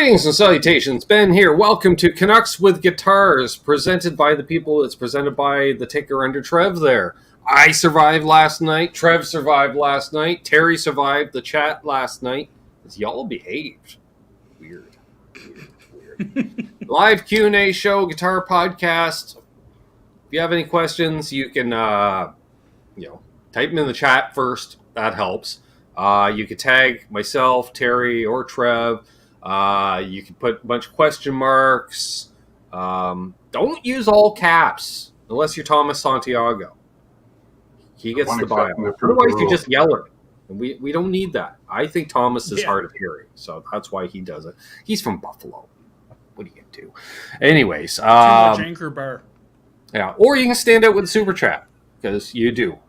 Greetings and salutations, Ben here. Welcome to Canucks with Guitars, presented by the people. It's presented by the ticker under Trev there. I survived last night. Trev survived last night. Terry survived the chat last night. As y'all behaved. Weird. Live Q&A show, guitar podcast. If you have any questions, you can type them in the chat first. That helps. You can tag myself, Terry, or Trev. You can put a bunch of question marks. Don't use all caps unless you're Thomas Santiago. He gets the bio. Otherwise, you just yell at him. And we don't need that. I think Thomas is hard of hearing, so that's why he does it. He's from Buffalo. What are you going to do? Anyways. Too much anchor bar. Yeah, or you can stand out with a super chat, because you do.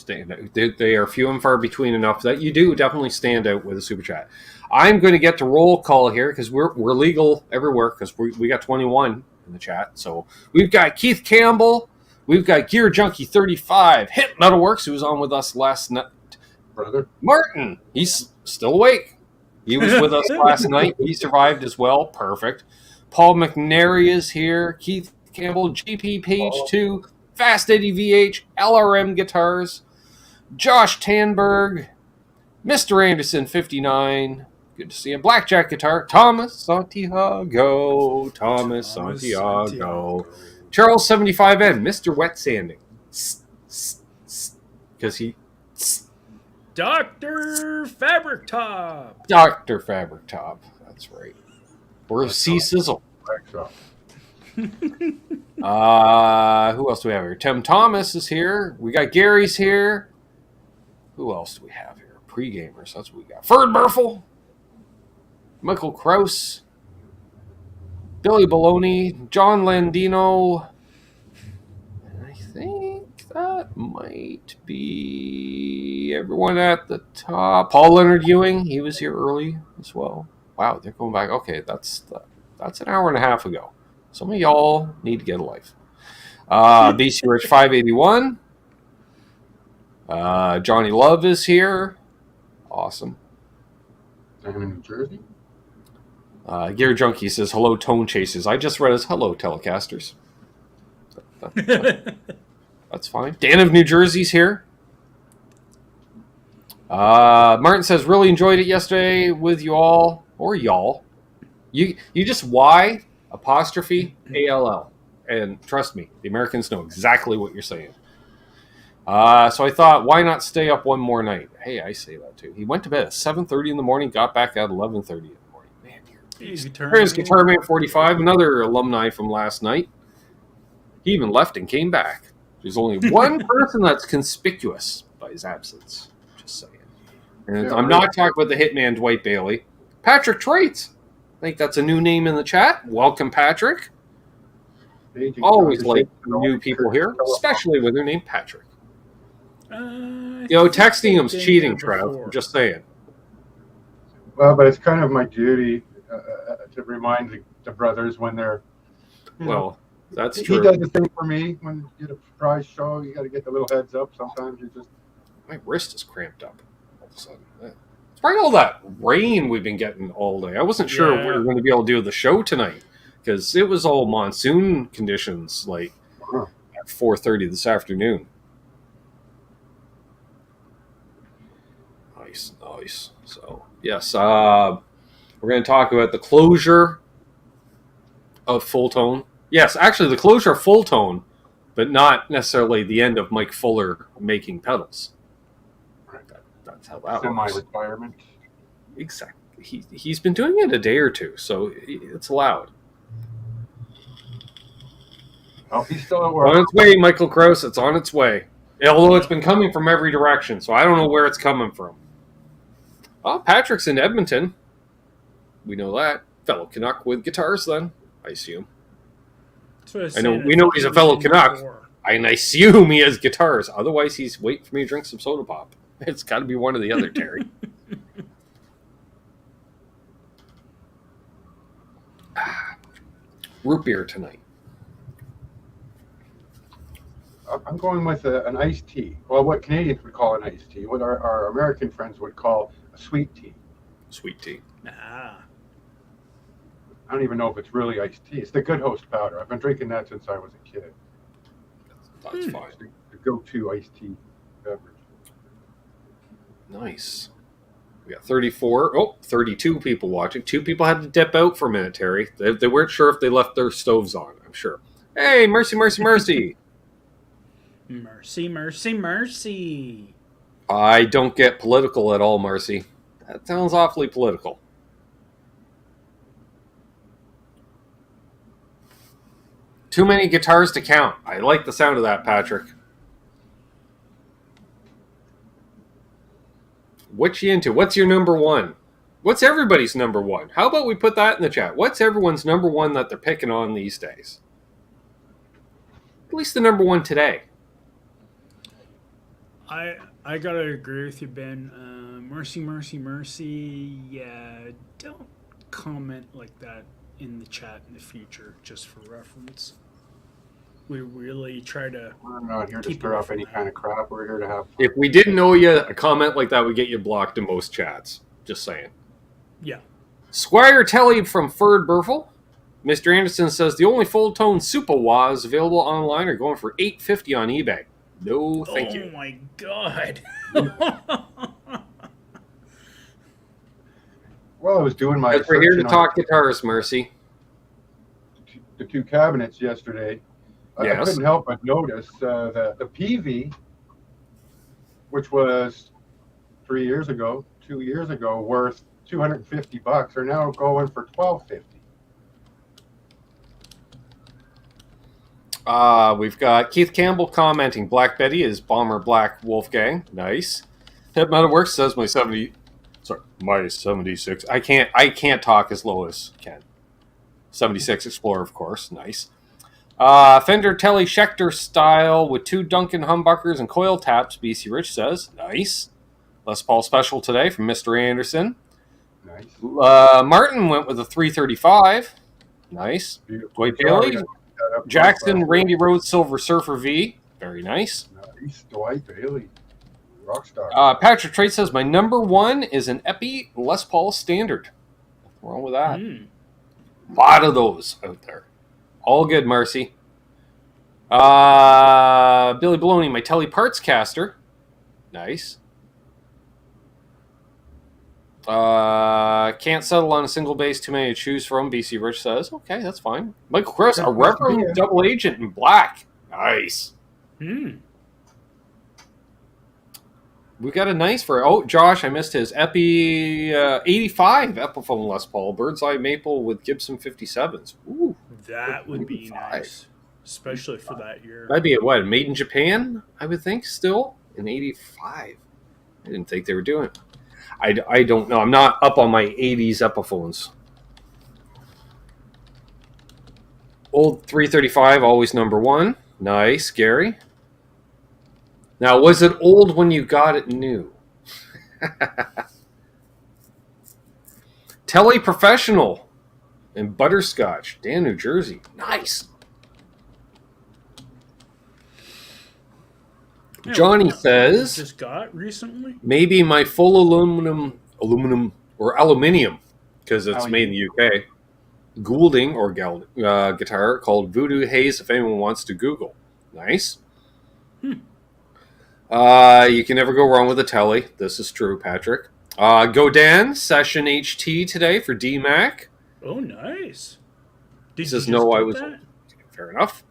They are few and far between enough that you do definitely stand out with a super chat. I'm going to get to roll call here because we're legal everywhere because we got 21 in the chat. So we've got Keith Campbell, we've got Gear Junkie 35, Hit Metalworks, who was on with us last night. Brother Martin, he's still awake. He was with us last night. He survived as well. Perfect. Paul McNary is here. Keith Campbell, GP Page 2, Fast Eddie VH, LRM Guitars, Josh Tanberg, Mr. Anderson 59. Good to see him. Blackjack Guitar, Thomas Santiago. Charles 75N, Mr. Wet Sanding. Because he... Dr. Fabric Top. Dr. Fabric Top. That's right. Or C Sizzle. Who else do we have here? Tim Thomas is here. We got Gary's here. Who else do we have here? Pre-gamers. That's what we got. Ferd Murphy. Michael Kraus. Billy Baloney. John Landino. And I think that might be everyone at the top. Paul Leonard Ewing. He was here early as well. Wow, they're going back. Okay, that's an hour and a half ago. Some of y'all need to get a life. BC Rich 581. Johnny Love is here. Awesome. I'm in New Jersey. Gear Junkie says, hello, Tone Chasers. I just read as hello, Telecasters. That's fine. Dan of New Jersey's here. Martin says, really enjoyed it yesterday with you all. Or y'all. You just Y apostrophe ALL. And trust me, the Americans know exactly what you're saying. So I thought, why not stay up one more night? Hey, I say that too. He went to bed at 7:30 in the morning, got back at 11:30 in the morning. Man, here's Guitar Man 45, another alumni from last night. He even left and came back. There's only one person that's conspicuous by his absence. Just saying. And I'm not talking about the hitman Dwight Bailey. Patrick Traits. I think that's a new name in the chat. Welcome, Patrick. Always like new people here, especially when they're named Patrick. Texting him's cheating, Trev. I'm just saying. Well, but it's kind of my duty to remind the brothers when they're... Well, that's true. He does the same for me. When you get a surprise show, you got to get the little heads up. Sometimes you just... My wrist is cramped up all of a sudden. It's probably all that rain we've been getting all day. I wasn't sure if we were going to be able to do the show tonight because it was all monsoon conditions at 4:30 this afternoon. Nice. So, yes, we're going to talk about the closure of Full Tone. Yes, actually, the closure of Full Tone, but not necessarily the end of Mike Fuller making pedals. That's how that works. Semi-retirement. Exactly. He's been doing it a day or two, so it's allowed. Oh, he's still at work. On its way, Michael Kraus. It's on its way. Although it's been coming from every direction, so I don't know where it's coming from. Oh, Patrick's in Edmonton. We know that. Fellow Canuck with guitars, then, I assume. We know he's a fellow Canuck, and I assume he has guitars. Otherwise, he's waiting for me to drink some soda pop. It's got to be one or the other, Terry. Root beer tonight. I'm going with an iced tea. Well, what Canadians would call an iced tea, what our American friends would call a sweet tea. Sweet tea. I don't even know if it's really iced tea. It's the Good Host powder. I've been drinking that since I was a kid. That's fine. It's the go-to iced tea beverage. Nice. We got 32 people watching. 2 people had to dip out for a minute, Terry. They weren't sure if they left their stoves on, I'm sure. Hey, mercy, mercy, mercy. Mercy, mercy, mercy. I don't get political at all, Marcy. That sounds awfully political. Too many guitars to count. I like the sound of that, Patrick. What you into? What's your number one? What's everybody's number one? How about we put that in the chat? What's everyone's number one that they're picking on these days? At least the number one today. I gotta agree with you, Ben. Mercy, mercy, mercy. Yeah, don't comment like that in the chat in the future, just for reference. We really try to. We're not here to Keep stir it up from any that. kind of crap. We're here to have fun. If we didn't know you, a comment like that would get you blocked in most chats. Just saying. Yeah. Squire Telly from Ferd Burfel. Mr. Anderson says the only full tone Super Wahs available online are going for $850 on eBay. No, thank you. Oh my god. Well, I was doing my We're here to searching on talk guitars, Mercy. the 2 cabinets yesterday. I Yes. couldn't help but notice that the PV, which was 2 years ago, worth $250, are now going for $1,250. We've got Keith Campbell commenting. Black Betty is Bomber Black Wolfgang. Nice. Hip Metal Works says my 76. I can't talk as low as Ken. 76 Explorer, of course. Nice. Fender Telly Schecter style with 2 Duncan humbuckers and coil taps. BC Rich says nice. Les Paul special today from Mr. Anderson. Nice. Martin went with a 335. Nice. Beautiful. Dwight Sorry, Bailey. I got that up Jackson front. Randy Rhodes Silver Surfer V. Very nice. Nice. Dwight Bailey. Rockstar. Patrick Trade says my number one is an Epi Les Paul Standard. Nothing wrong with that. A lot of those out there. All good, Marcy. Billy Baloney, my Telly Parts Caster. Nice. Can't settle on a single bass, too many to choose from, BC Rich says. Okay, that's fine. Michael Chris, a Reverend double agent in black. Nice. We got a nice for... Oh, Josh, I missed his Epi 85 Epiphone Les Paul. Bird's Eye Maple with Gibson 57s. Ooh. That would be 85. nice. Especially for that year. That'd be what, made in Japan, I would think, still? In 85. I didn't think they were doing it. I don't know. I'm not up on my 80s Epiphones. Old 335, always number one. Nice, Gary. Now, was it old when you got it new? Telly Professional in Butterscotch, Dan, New Jersey. Nice. Yeah, Johnny what says, just got recently? maybe my full aluminum or aluminium, because it's made in the UK, Goulding or guitar called Voodoo Haze, if anyone wants to Google. Nice. You can never go wrong with a Telly. This is true, Patrick. Godin Session HT today for DMAC. Oh, nice. He says, no, I was... That? Fair enough.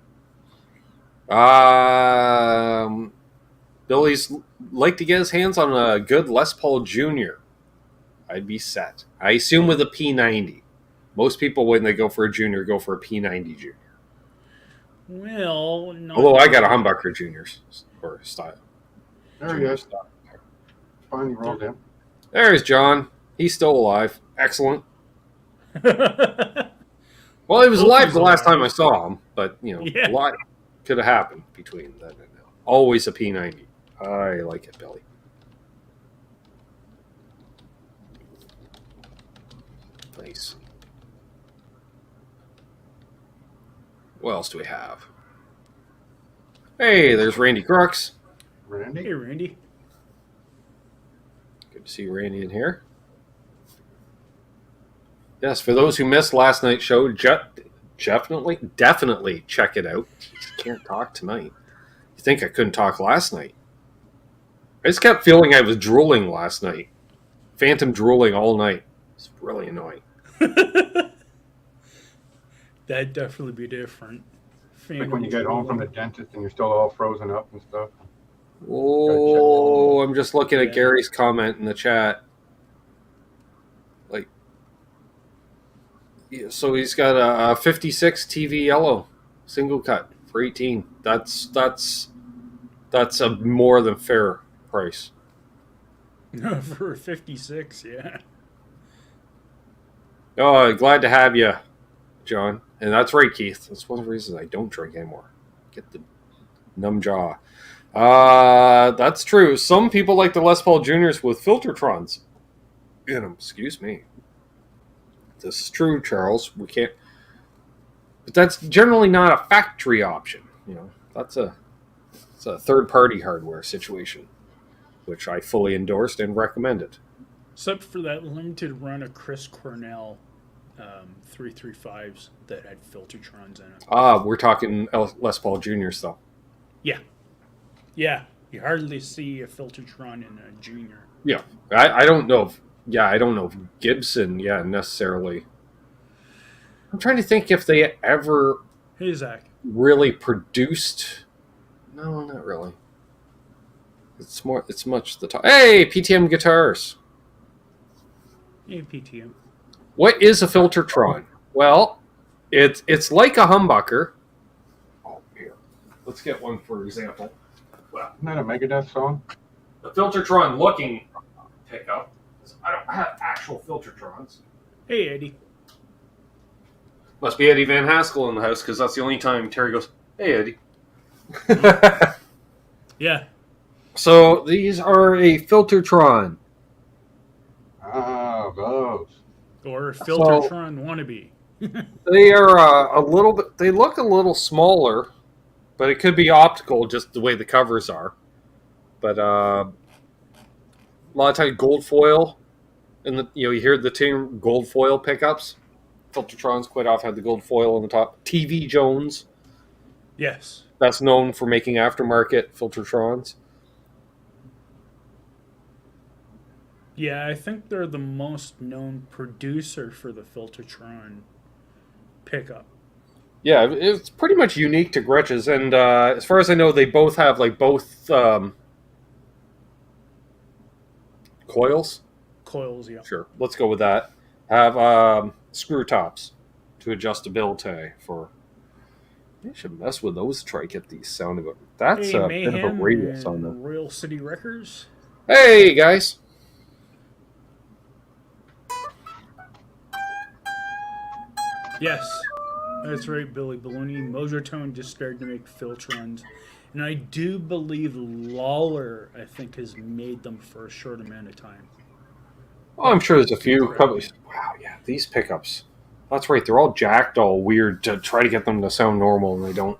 Billy's like to get his hands on a good Les Paul Jr. I'd be set. I assume with a P90. Most people, when they go for a Junior, go for a P90 Junior. Well, not Although I got a humbucker Juniors or style. There he is. Finally rolled in. There's John. He's still alive. Excellent. Well, he was alive the last time I saw him, but, you know, a lot could have happened between then and now. Always a P90. I like it, Billy. Nice. What else do we have? Hey, there's Randy Crooks. Randy? Hey, Randy. Good to see Randy in here. Yes, for those who missed last night's show, definitely check it out. I can't talk tonight. You think I couldn't talk last night? I just kept feeling I was drooling last night. Phantom drooling all night. It's really annoying. That'd definitely be different. Like when you get home from the dentist and you're still all frozen up and stuff. Oh, I'm just looking at Gary's comment in the chat. Like, yeah, so he's got a 56 TV yellow single cut for 18. That's a more than fair price. For 56, yeah. Oh, glad to have you, John. And that's right, Keith. That's one of the reasons I don't drink anymore. Get the numb jaw. That's true. Some people like the Les Paul Juniors with Filtertrons in them. Excuse me. This is true, Charles. We can't. But that's generally not a factory option. You know, it's a third-party hardware situation, which I fully endorsed and recommended. Except for that limited run of Chris Cornell 335s that had Filtertrons in it. We're talking Les Paul Juniors, though. Yeah. Yeah. You hardly see a Filtertron in a Junior. Yeah. I don't know if... Yeah, I don't know if Gibson, necessarily. I'm trying to think if they ever... Hey, Zach. Really produced... No, not really. It's much the top. Hey, PTM Guitars. Hey, PTM. What is a Filtertron? Well, it's like a humbucker. Oh, here. Let's get one for example. Well, Isn't that a Megadeth song? the Filtertron looking pickup. I don't have actual Filtertrons. Hey, Eddie. Must be Eddie Van Haskell in the house because that's the only time Terry goes, "Hey, Eddie." Yeah. So these are a Filtertron. Ah, those. Or Filtertron wannabe. They are a little bit. They look a little smaller, but it could be optical, just the way the covers are. But a lot of times gold foil, and you hear the term gold foil pickups. Filtertrons quite often have the gold foil on the top. TV Jones, Yes. that's known for making aftermarket Filtertrons. Yeah, I think they're the most known producer for the Filtertron pickup. Yeah, it's pretty much unique to Gretsch's, and as far as I know, they both have both coils. Coils, yeah. Sure, let's go with that. Have screw tops to adjust ability for. You should mess with those to try to get these sounding. That's Hey, a bit of a Mayhem radius on and them. Royal City Wreckers. Hey guys, Yes, that's right, Billy Baloney. Motortone just started to make Filtrons. And I do believe Lawler, I think, has made them for a short amount of time. well, I'm sure there's a few companies. Wow, yeah, these pickups. That's right, they're all jacked, all weird to try to get them to sound normal, and they don't.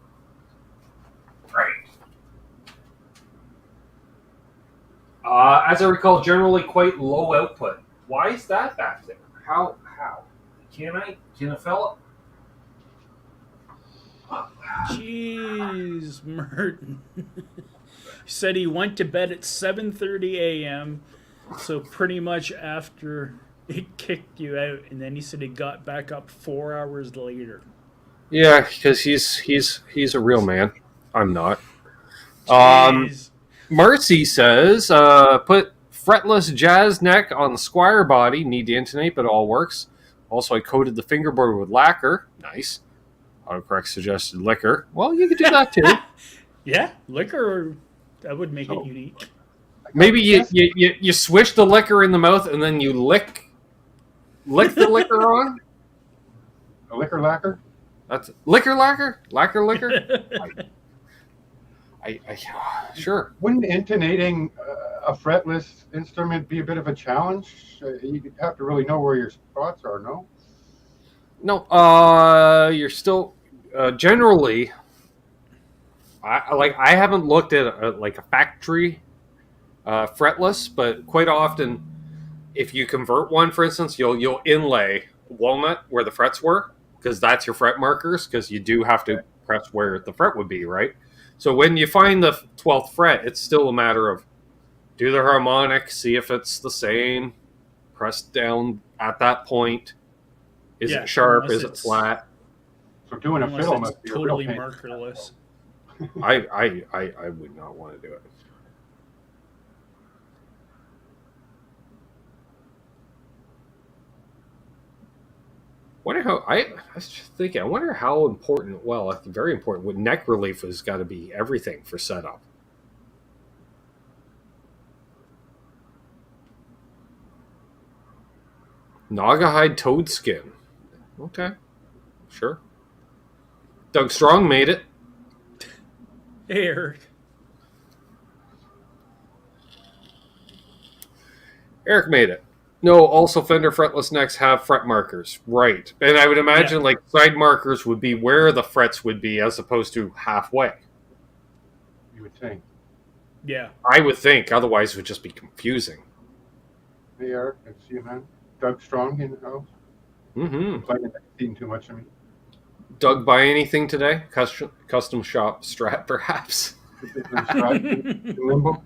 Right. As I recall, generally quite low output. Why is that back there? How? Can I fill it? Jeez, Merton. He said he went to bed at 7:30 a.m., so pretty much after it kicked you out, and then he said he got back up 4 hours later. Yeah, because he's a real man. I'm not. Jeez. Marcy says, put fretless jazz neck on the Squire body. Need to intonate, but it all works. Also, I coated the fingerboard with lacquer. Nice. Autocorrect suggested liquor. Well, you could do that too. Yeah, liquor, that would make it unique. Maybe you swish the liquor in the mouth and then you lick the liquor on. A liquor lacquer? That's liquor lacquer? Liquor? I sure. Wouldn't intonating a fretless instrument be a bit of a challenge? You'd have to really know where your spots are, no? No, you're still generally. I haven't looked at a factory fretless, but quite often, if you convert one, for instance, you'll inlay walnut where the frets were, because that's your fret markers, because you do have to press where the fret would be, right? So when you find the 12th fret, it's still a matter of do the harmonic, see if it's the same, press down at that point. Is it sharp? Is it flat? So doing a fiddle must be totally a real pain. markerless. I would not want to do it. I was just thinking, I wonder how important, well, very important, what neck relief has got to be everything for setup. Naugahyde toad skin. Okay. Sure. Doug Strong made it. Hey, Eric. Eric made it. No, also Fender fretless necks have fret markers. Right. And I would imagine like side markers would be where the frets would be as opposed to halfway. You would think. Yeah. I would think. Otherwise it would just be confusing. Hey, Eric. I see you, man. Doug Strong in the house. Mm-hmm. Like eating too much of me. Doug, buy anything today? Custom shop Strat, perhaps? Limbo.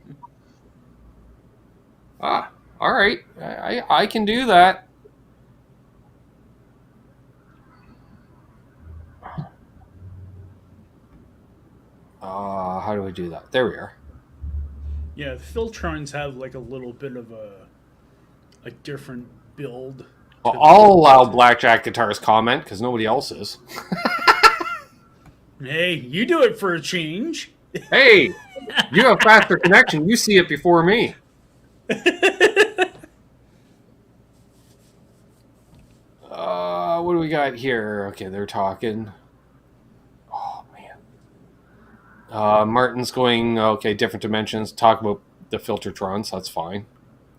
Ah, all right. I can do that. How do I do that? There we are. Yeah, the Filtrons have like a little bit of a different build. Well, I'll allow Blackjack Guitars comment because nobody else is. Hey, you do it for a change. Hey, you have faster connection. You see it before me. What do we got here? Okay, they're talking. Oh, man. Martin's going, okay, different dimensions. Talk about the Filtertrons. That's fine.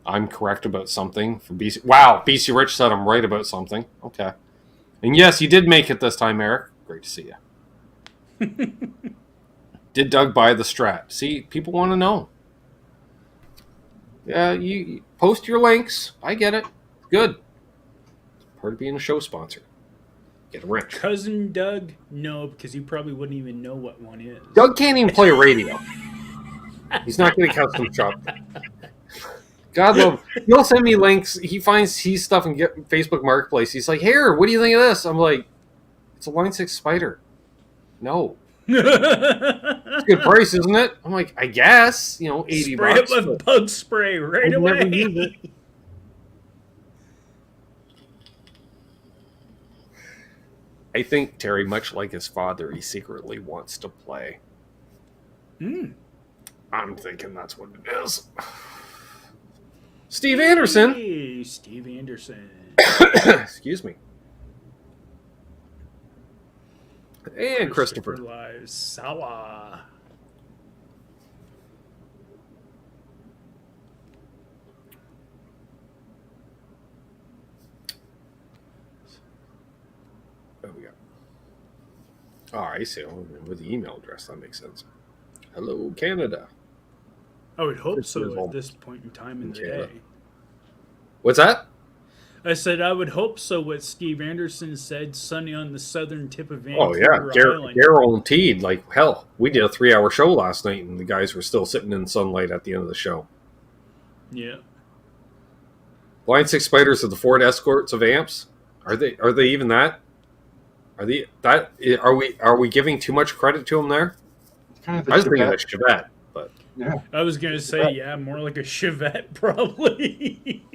I'm correct about something. For BC. Wow, BC Rich said I'm right about something. Okay. And yes, you did make it this time, Eric. Great to see you. Did Doug buy the Strat? See, people want to know. Yeah, you post your links. I get it. Good. Part of being a show sponsor. Get a wrench. Cousin Doug? No, because you probably wouldn't even know what one is. Doug can't even play radio. He's not going to custom shop. God love. He'll send me links. He finds stuff in Facebook Marketplace. He's like, "Here, what do you think of this?" I'm like, "It's a Line 6 Spider." No. It's a good price, isn't it? I'm like, I guess, $80. Spray it with bug spray right away. I think Terry, much like his father, he secretly wants to play. I'm thinking that's what it is. Steve Anderson. Hey, Steve Anderson. Excuse me. And Christopher. Lives. Sawa. What we got? Oh, I see. With the email address, that makes sense. Hello, Canada. I would hope so at this point in time in the day. What's that? I said I would hope so. What Steve Anderson said, sunny on the southern tip of Vancouver Island. Guaranteed. Like, hell, we did a 3-hour show last night, and the guys were still sitting in sunlight at the end of the show. Yeah. Line 6 Spiders are the Ford Escorts of amps. Are they even that? Are we giving too much credit to them there? Kind of I was thinking of a Chevette, but yeah. I was gonna say more like a Chevette probably.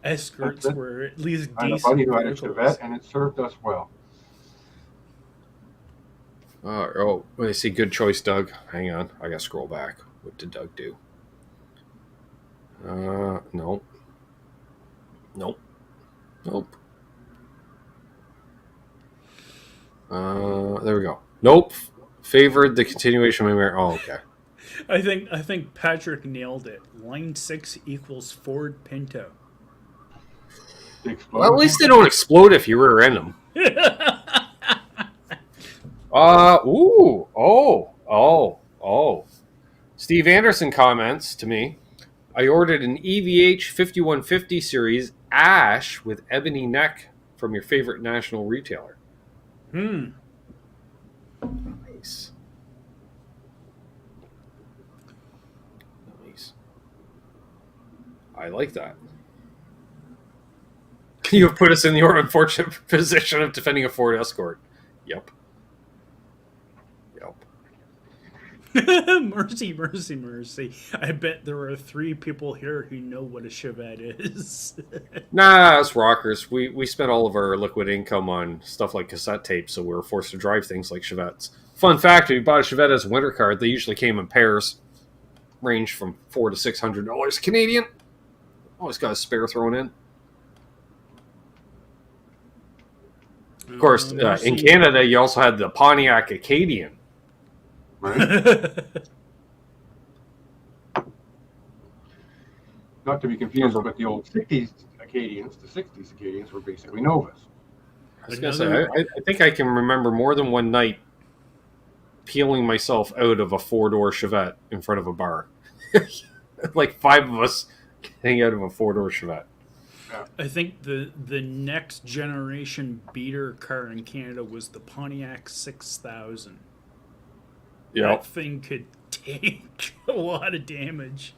Escorts were at least decent. I had a buddy who had a Chevette, and it served us well. Oh, when I see good choice, Doug. Hang on, I gotta scroll back. What did Doug do? Nope. There we go. Nope. Favored the continuation of my marriage. Oh, okay. I think Patrick nailed it. Line 6 equals Ford Pinto. Well, at least they don't explode if you rear end them. Steve Anderson comments to me. I ordered an EVH 5150 series ash with ebony neck from your favorite national retailer. Nice. Nice. I like that. You have put us in the unfortunate position of defending a Ford Escort. Yep. Mercy, mercy, mercy. I bet there are 3 people here who know what a Chevette is. Nah, us rockers. We spent all of our liquid income on stuff like cassette tapes, so we were forced to drive things like Chevettes. Fun fact, if you bought a Chevette as a winter car, they usually came in pairs. Ranged from $400 to $600 Canadian. Always got a spare thrown in. Of course, in Canada, you also had the Pontiac Acadian. Right? Not to be confused with the old 60s Acadians. The 60s Acadians were basically Novas. I was going to say, I think I can remember more than one night peeling myself out of a 4-door Chevette in front of a bar. Like 5 of us getting out of a 4-door Chevette. I think the next generation beater car in Canada was the Pontiac 6000. Yeah. That thing could take a lot of damage.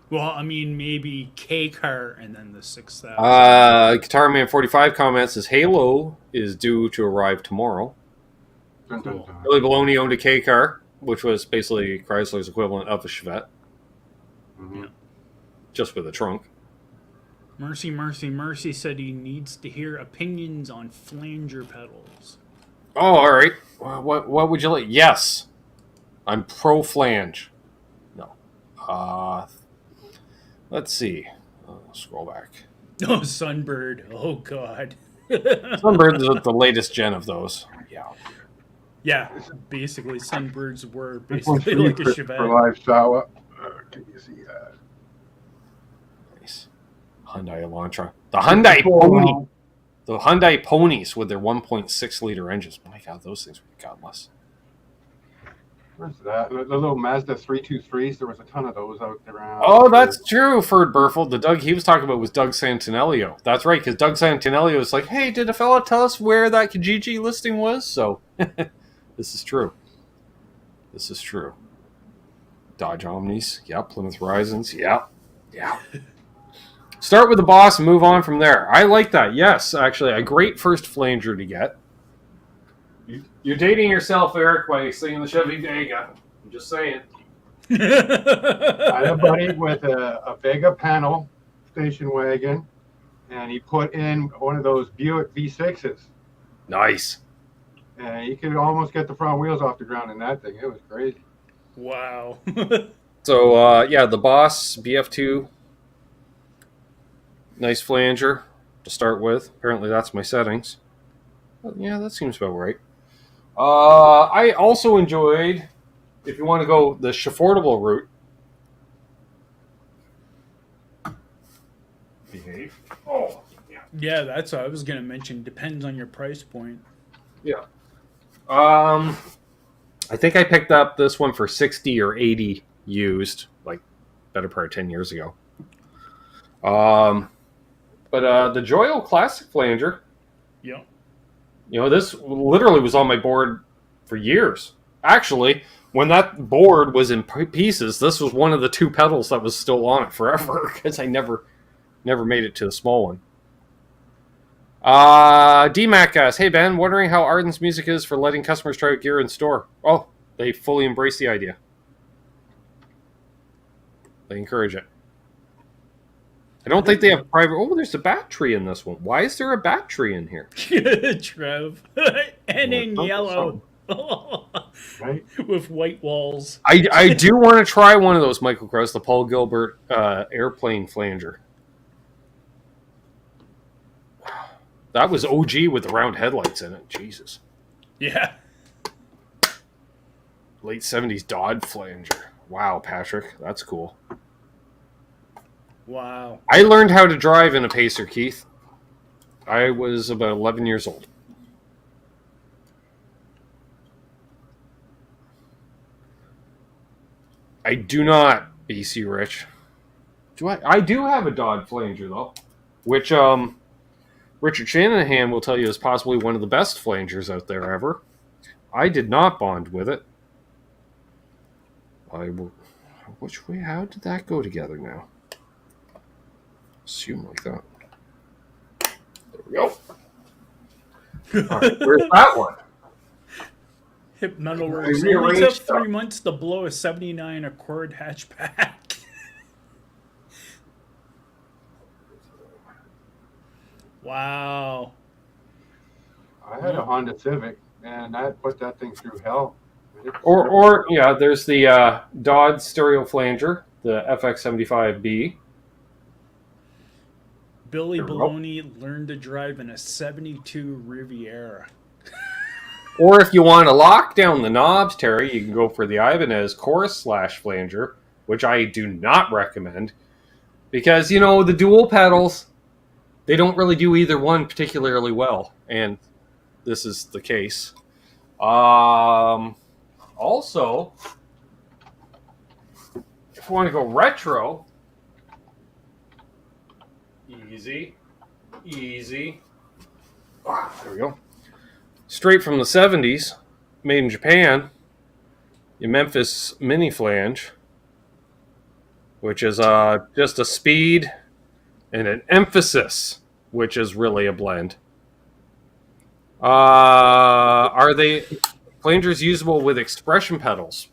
Well, I mean, maybe K-Car and then the 6000. Guitar Man 45 comments says Halo is due to arrive tomorrow. Dun, dun, dun. Billy Baloney owned a K-Car, which was basically Chrysler's equivalent of a Chevette. Mm-hmm. Just with a trunk. Mercy, mercy, mercy said he needs to hear opinions on flanger pedals. Oh, all right. What would you like? Yes, I'm pro flange. No. Let's see. Scroll back. Oh, Sunbird. Oh, God. Sunbird is the latest gen of those. Yeah. Yeah, basically, Sunbirds were This one's basically for you, like a Christopher Chevette. Live Sawa. Can you see that? Nice. Hyundai Elantra. The Hyundai Pony. The Hyundai Ponies with their 1.6 liter engines. My God, those things were godless. Where's that? The little Mazda 323s. There was a ton of those out around. Oh, that's true, Ferd Burfeld. The Doug he was talking about was Doug Santinello. That's right, because Doug Santinello was like, hey, did a fella tell us where that Kijiji listing was? So, this is true. This is true. Dodge Omnis. Yeah. Plymouth Horizons. Yeah. Yeah. Start with the boss and move on from there. I like that. Yes, actually, a great first flanger to get. You're dating yourself, Eric, by singing the Chevy Vega. I'm just saying. I had a buddy with a Vega panel station wagon, and he put in one of those Buick V6s. Nice. And you could almost get the front wheels off the ground in that thing. It was crazy. Wow. So, yeah, the Boss BF2. Nice flanger to start with. Apparently that's my settings. But yeah, that seems about right. I also enjoyed, if you want to go the affordable route. Behave. Oh, yeah. Yeah, that's what I was going to mention. Depends on your price point. Yeah. I think I picked up this one for 60 or 80 used, like better part of 10 years ago. But the Joyo Classic Flanger, Yeah. you know, this literally was on my board for years. Actually, when that board was in pieces, this was one of the 2 pedals that was still on it forever because I never made it to the small one. DMAC asks, hey Ben, wondering how Ardens music is for letting customers try out gear in store. Oh, they fully embrace the idea. They encourage it. I don't think they have private... Oh, there's a battery in this one. Why is there a battery in here? Trev. And in yellow. Right? With white walls. I do want to try one of those, Michael Krause, the Paul Gilbert airplane flanger. That was OG with the round headlights in it. Jesus. Yeah. Late 70s Dodge flanger. Wow, Patrick. That's cool. Wow. I learned how to drive in a Pacer, Keith. I was about 11 years old. I do not BC Rich. I do have a Dodd flanger though, which Richard Shanahan will tell you is possibly one of the best flangers out there ever. I did not bond with it. Which way? How did that go together now? Assume like that. There we go. All right, where's that one? Metalworks only took 3 months to blow a 79 Accord hatchback. Wow. I had a Honda Civic, and I put that thing through hell. Or yeah, there's the Dodd stereo flanger, the FX75B. Billy Baloney learned to drive in a 72 Riviera. Or if you want to lock down the knobs, Terry, you can go for the Ibanez Chorus / flanger, which I do not recommend. Because, you know, the dual pedals, they don't really do either one particularly well. And this is the case. Also, if you want to go retro, easy. There we go. Straight from the 70s, made in Japan, the Memphis Mini Flange, which is just a speed and an emphasis, which is really a blend. Are they flangers usable with expression pedals?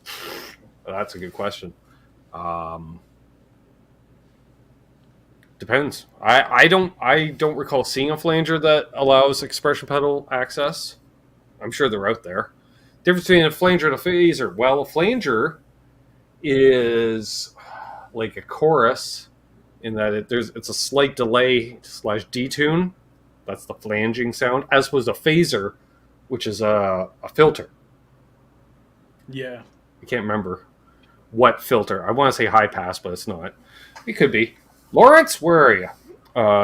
That's a good question. Depends. I don't recall seeing a flanger that allows expression pedal access. I'm sure they're out there. Difference between a flanger and a phaser. Well, a flanger is like a chorus in that it's a slight delay / detune. That's the flanging sound, as opposed to phaser, which is a filter. Yeah. I can't remember what filter. I want to say high pass, but it's not. It could be. Lawrence, where are you?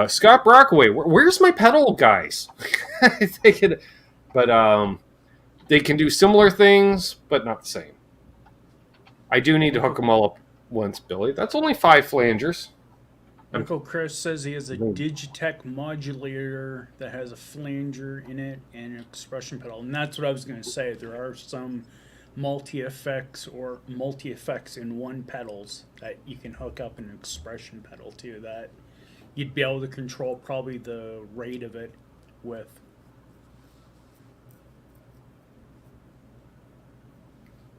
Scott Brockaway, where's my pedal guys? They can do similar things, but not the same. I do need to hook them all up once, Billy. That's only 5 flangers. Uncle Chris says he has a Digitech modulator that has a flanger in it and an expression pedal. And that's what I was going to say. There are some multi-effects in one pedals that you can hook up an expression pedal to that you'd be able to control probably the rate of it with.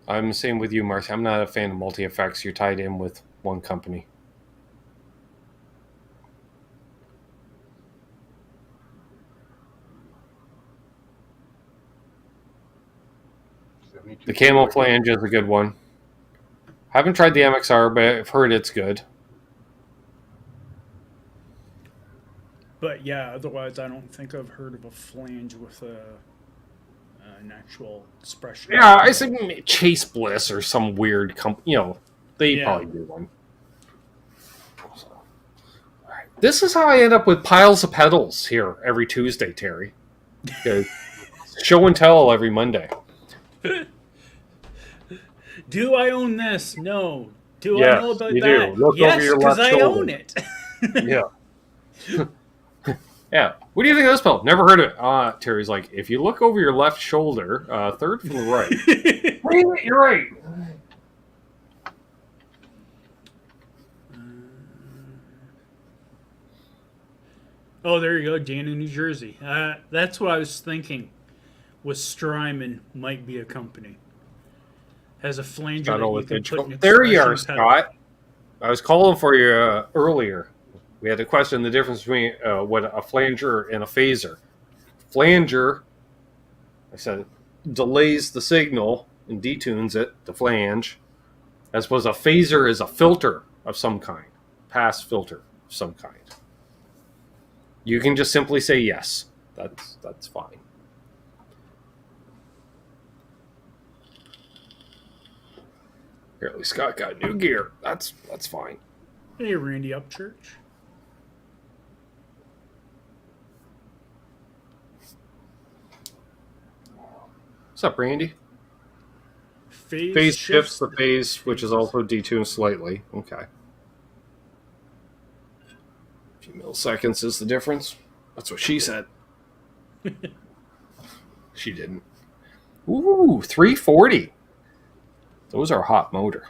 I'm the same with you, Marcy. I'm not a fan of multi-effects. You're tied in with one company. The Camel Flange is a good one. Haven't tried the MXR, but I've heard it's good. But yeah, otherwise I don't think I've heard of a flange with an actual expression. Yeah, I think Chase Bliss or some weird company. They probably do one. So, all right. This is how I end up with piles of pedals here every Tuesday, Terry. Show and tell every Monday. Do I own this? No. Do Yes, I know about you that? Do. Look yes, over your because left I shoulder. own it. Yeah. Yeah. What do you think of this pedal? Never heard of it. Terry's like, if you look over your left shoulder, third from the right. You're right. Oh, there you go, Dan in New Jersey. That's what I was thinking. Was Strymon might be a company. Has a flanger that you can put in. There you are, pedal. Scott. I was calling for you earlier. We had to question the difference between what a flanger and a phaser. Flanger, I said, delays the signal and detunes it, the flange, as opposed to a phaser is a filter of some kind, pass filter of some kind. You can just simply say yes. That's fine. Apparently Scott got new gear. That's fine. Hey, Randy Upchurch. What's up, Randy? Phase shifts the phase, which is also detuned slightly. Okay. A few milliseconds is the difference. That's what she said. She didn't. Ooh, 340. Those are hot motor.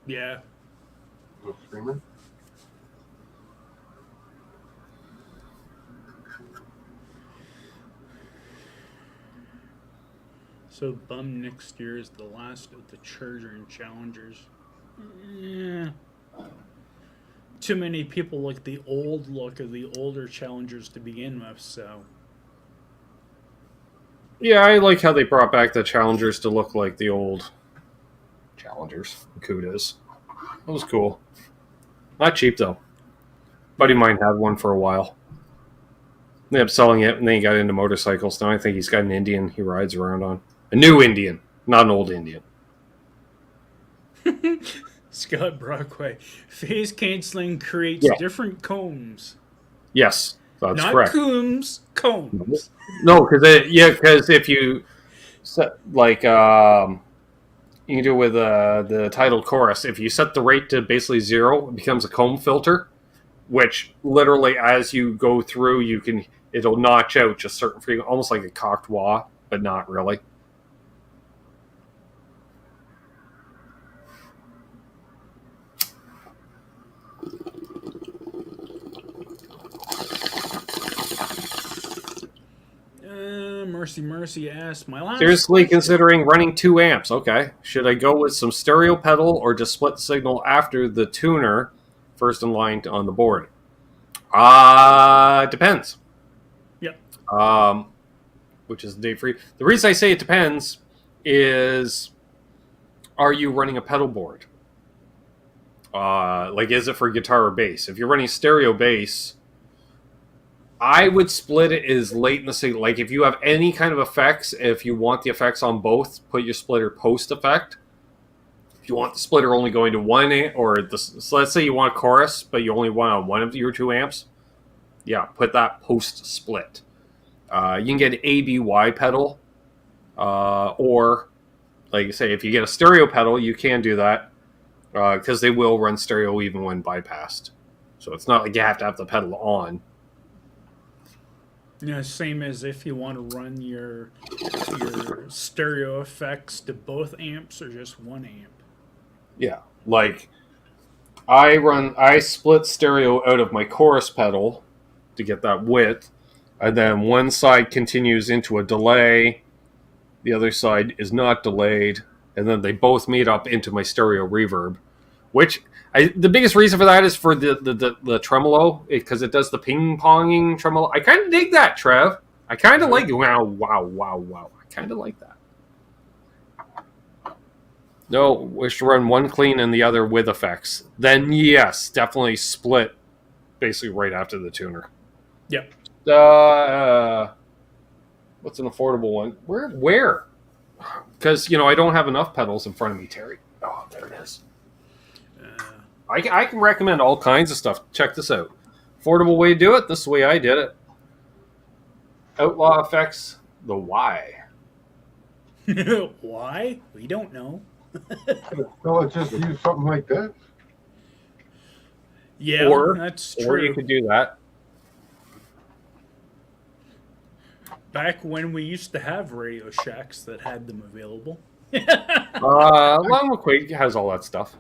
Yeah. Little screamer. So Bum next year is the last of the Charger and Challengers. Yeah. Too many people like the old look of the older Challengers to begin with, so. Yeah, I like how they brought back the Challengers to look like the old Challengers. Cudas. That was cool. Not cheap, though. Buddy of mine had one for a while. They ended up selling it, and then he got into motorcycles. Now I think he's got an Indian he rides around on. A new Indian, not an old Indian. Scott Brockway. Phase canceling creates different combs. Yes, that's not correct. Not Coombs, combs. No, because if you set, like, you can do it with the titled chorus. If you set the rate to basically 0, it becomes a comb filter, which literally as you go through, it'll notch out just certain frequency, almost like a cocked wah, but not really. Mercy asked, my last Seriously question. considering running 2 amps. Okay. Should I go with some stereo pedal or just split the signal after the tuner first in line on the board? Depends. Yep. Which is the date for you. The reason I say it depends is, are you running a pedal board? Like, is it for guitar or bass? If you're running stereo bass, I would split it as late in the signal. Like, if you have any kind of effects, if you want the effects on both, put your splitter post effect. If you want the splitter only going to one amp, so let's say you want a chorus, but you only want on one of your 2 amps, yeah, put that post split. You can get an ABY pedal, or, like I say, if you get a stereo pedal, you can do that, because they will run stereo even when bypassed. So it's not like you have to have the pedal on. Yeah, same as if you want to run your stereo effects to both amps or just one amp. Yeah, like I split stereo out of my chorus pedal to get that width, and then one side continues into a delay, the other side is not delayed, and then they both meet up into my stereo reverb, which the biggest reason for that is for the tremolo, because it does the ping-ponging tremolo. I kind of dig that, Trev. I kind of like it. Wow. I kind of like that. No, wish to run one clean and the other with effects. Then yes, definitely split basically right after the tuner. Yep. What's an affordable one? Where? Because, I don't have enough pedals in front of me, Terry. Oh, there it is. I can recommend all kinds of stuff. Check this out. Affordable way to do it. This is the way I did it. Outlaw Effects, the Y. Why? We don't know. So let's just use something like this. Yeah, that's true. Or you could do that. Back when we used to have Radio Shacks that had them available. Long McQuaid has all that stuff.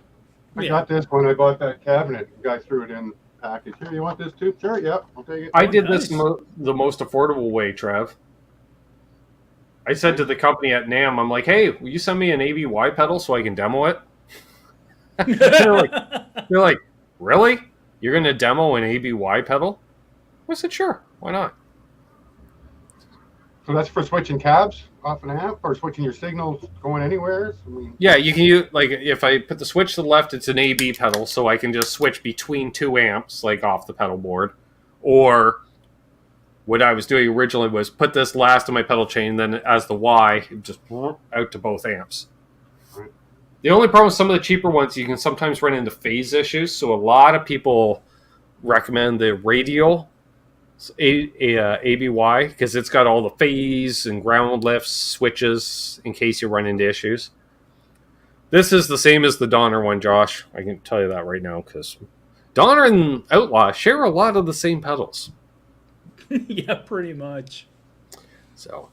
I got this when I bought that cabinet. The guy threw it in the package. Here, you want this too? Sure, yep, I'll take it. I did this the most affordable way, Trev. I said to the company at NAMM, I'm like, hey, will you send me an ABY pedal so I can demo it? they're like, really? You're going to demo an ABY pedal? I said, sure, why not? So that's for switching cabs off an amp, or switching your signals going anywhere? Yeah, you can use, like, if I put the switch to the left, it's an AB pedal, so I can just switch between 2 amps, like off the pedal board. Or what I was doing originally was put this last in my pedal chain, then as the Y, just out to both amps. Right. The only problem with some of the cheaper ones, you can sometimes run into phase issues, so a lot of people recommend the radial ABY, because it's got all the phase and ground lifts, switches, in case you run into issues. This is the same as the Donner one, Josh. I can tell you that right now, because Donner and Outlaw share a lot of the same pedals. Yeah, pretty much. So,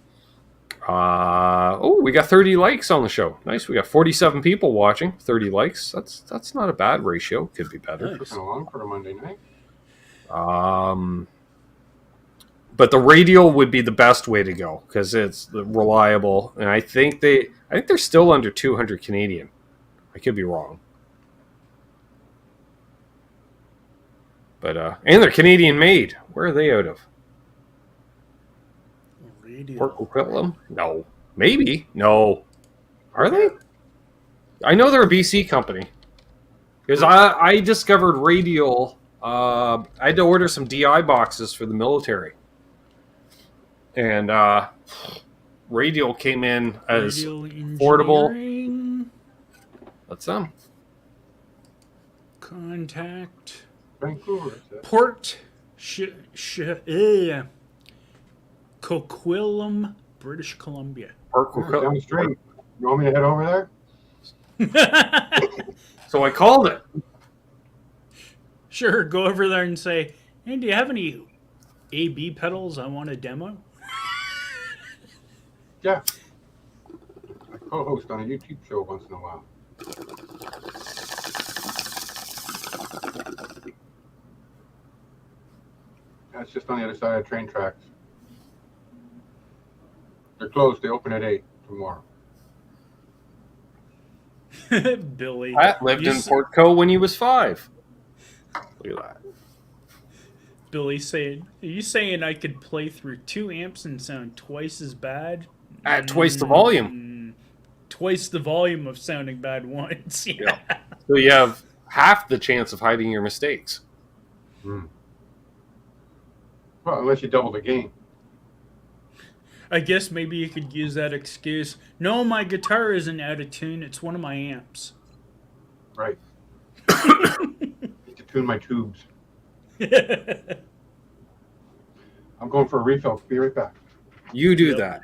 we got 30 likes on the show. Nice. We got 47 people watching. 30 likes. That's not a bad ratio. Could be better. Nice. Kind of long for a Monday night. But the radial would be the best way to go because it's reliable, and I think they're still under 200 Canadian. I could be wrong, but and they're Canadian made. Where are they out of? Port Coquitlam? No, maybe no. Are they? I know they're a BC company because I discovered radial. I had to order some DI boxes for the military. And radial came in as affordable. That's them. Contact. Vancouver. Port Coquitlam, British Columbia. Port Down Coquitlam. the street. You want me to head over there? So I called it. Sure, go over there and say, hey, do you have any AB pedals I want to demo? Yeah. I co-host on a YouTube show once in a while. That's just on the other side of train tracks. They're closed. They open at 8 tomorrow. Billy. Pat lived in Portco when he was 5. Look at that. Billy saying, are you saying I could play through 2 amps and sound twice as bad? At twice the volume. Twice the volume of sounding bad once. Yeah. So you have half the chance of hiding your mistakes. Well, unless you double the gain. I guess maybe you could use that excuse. No, my guitar isn't out of tune. It's one of my amps. Right. Need to tune my tubes. I'm going for a refill. Be right back. You do that.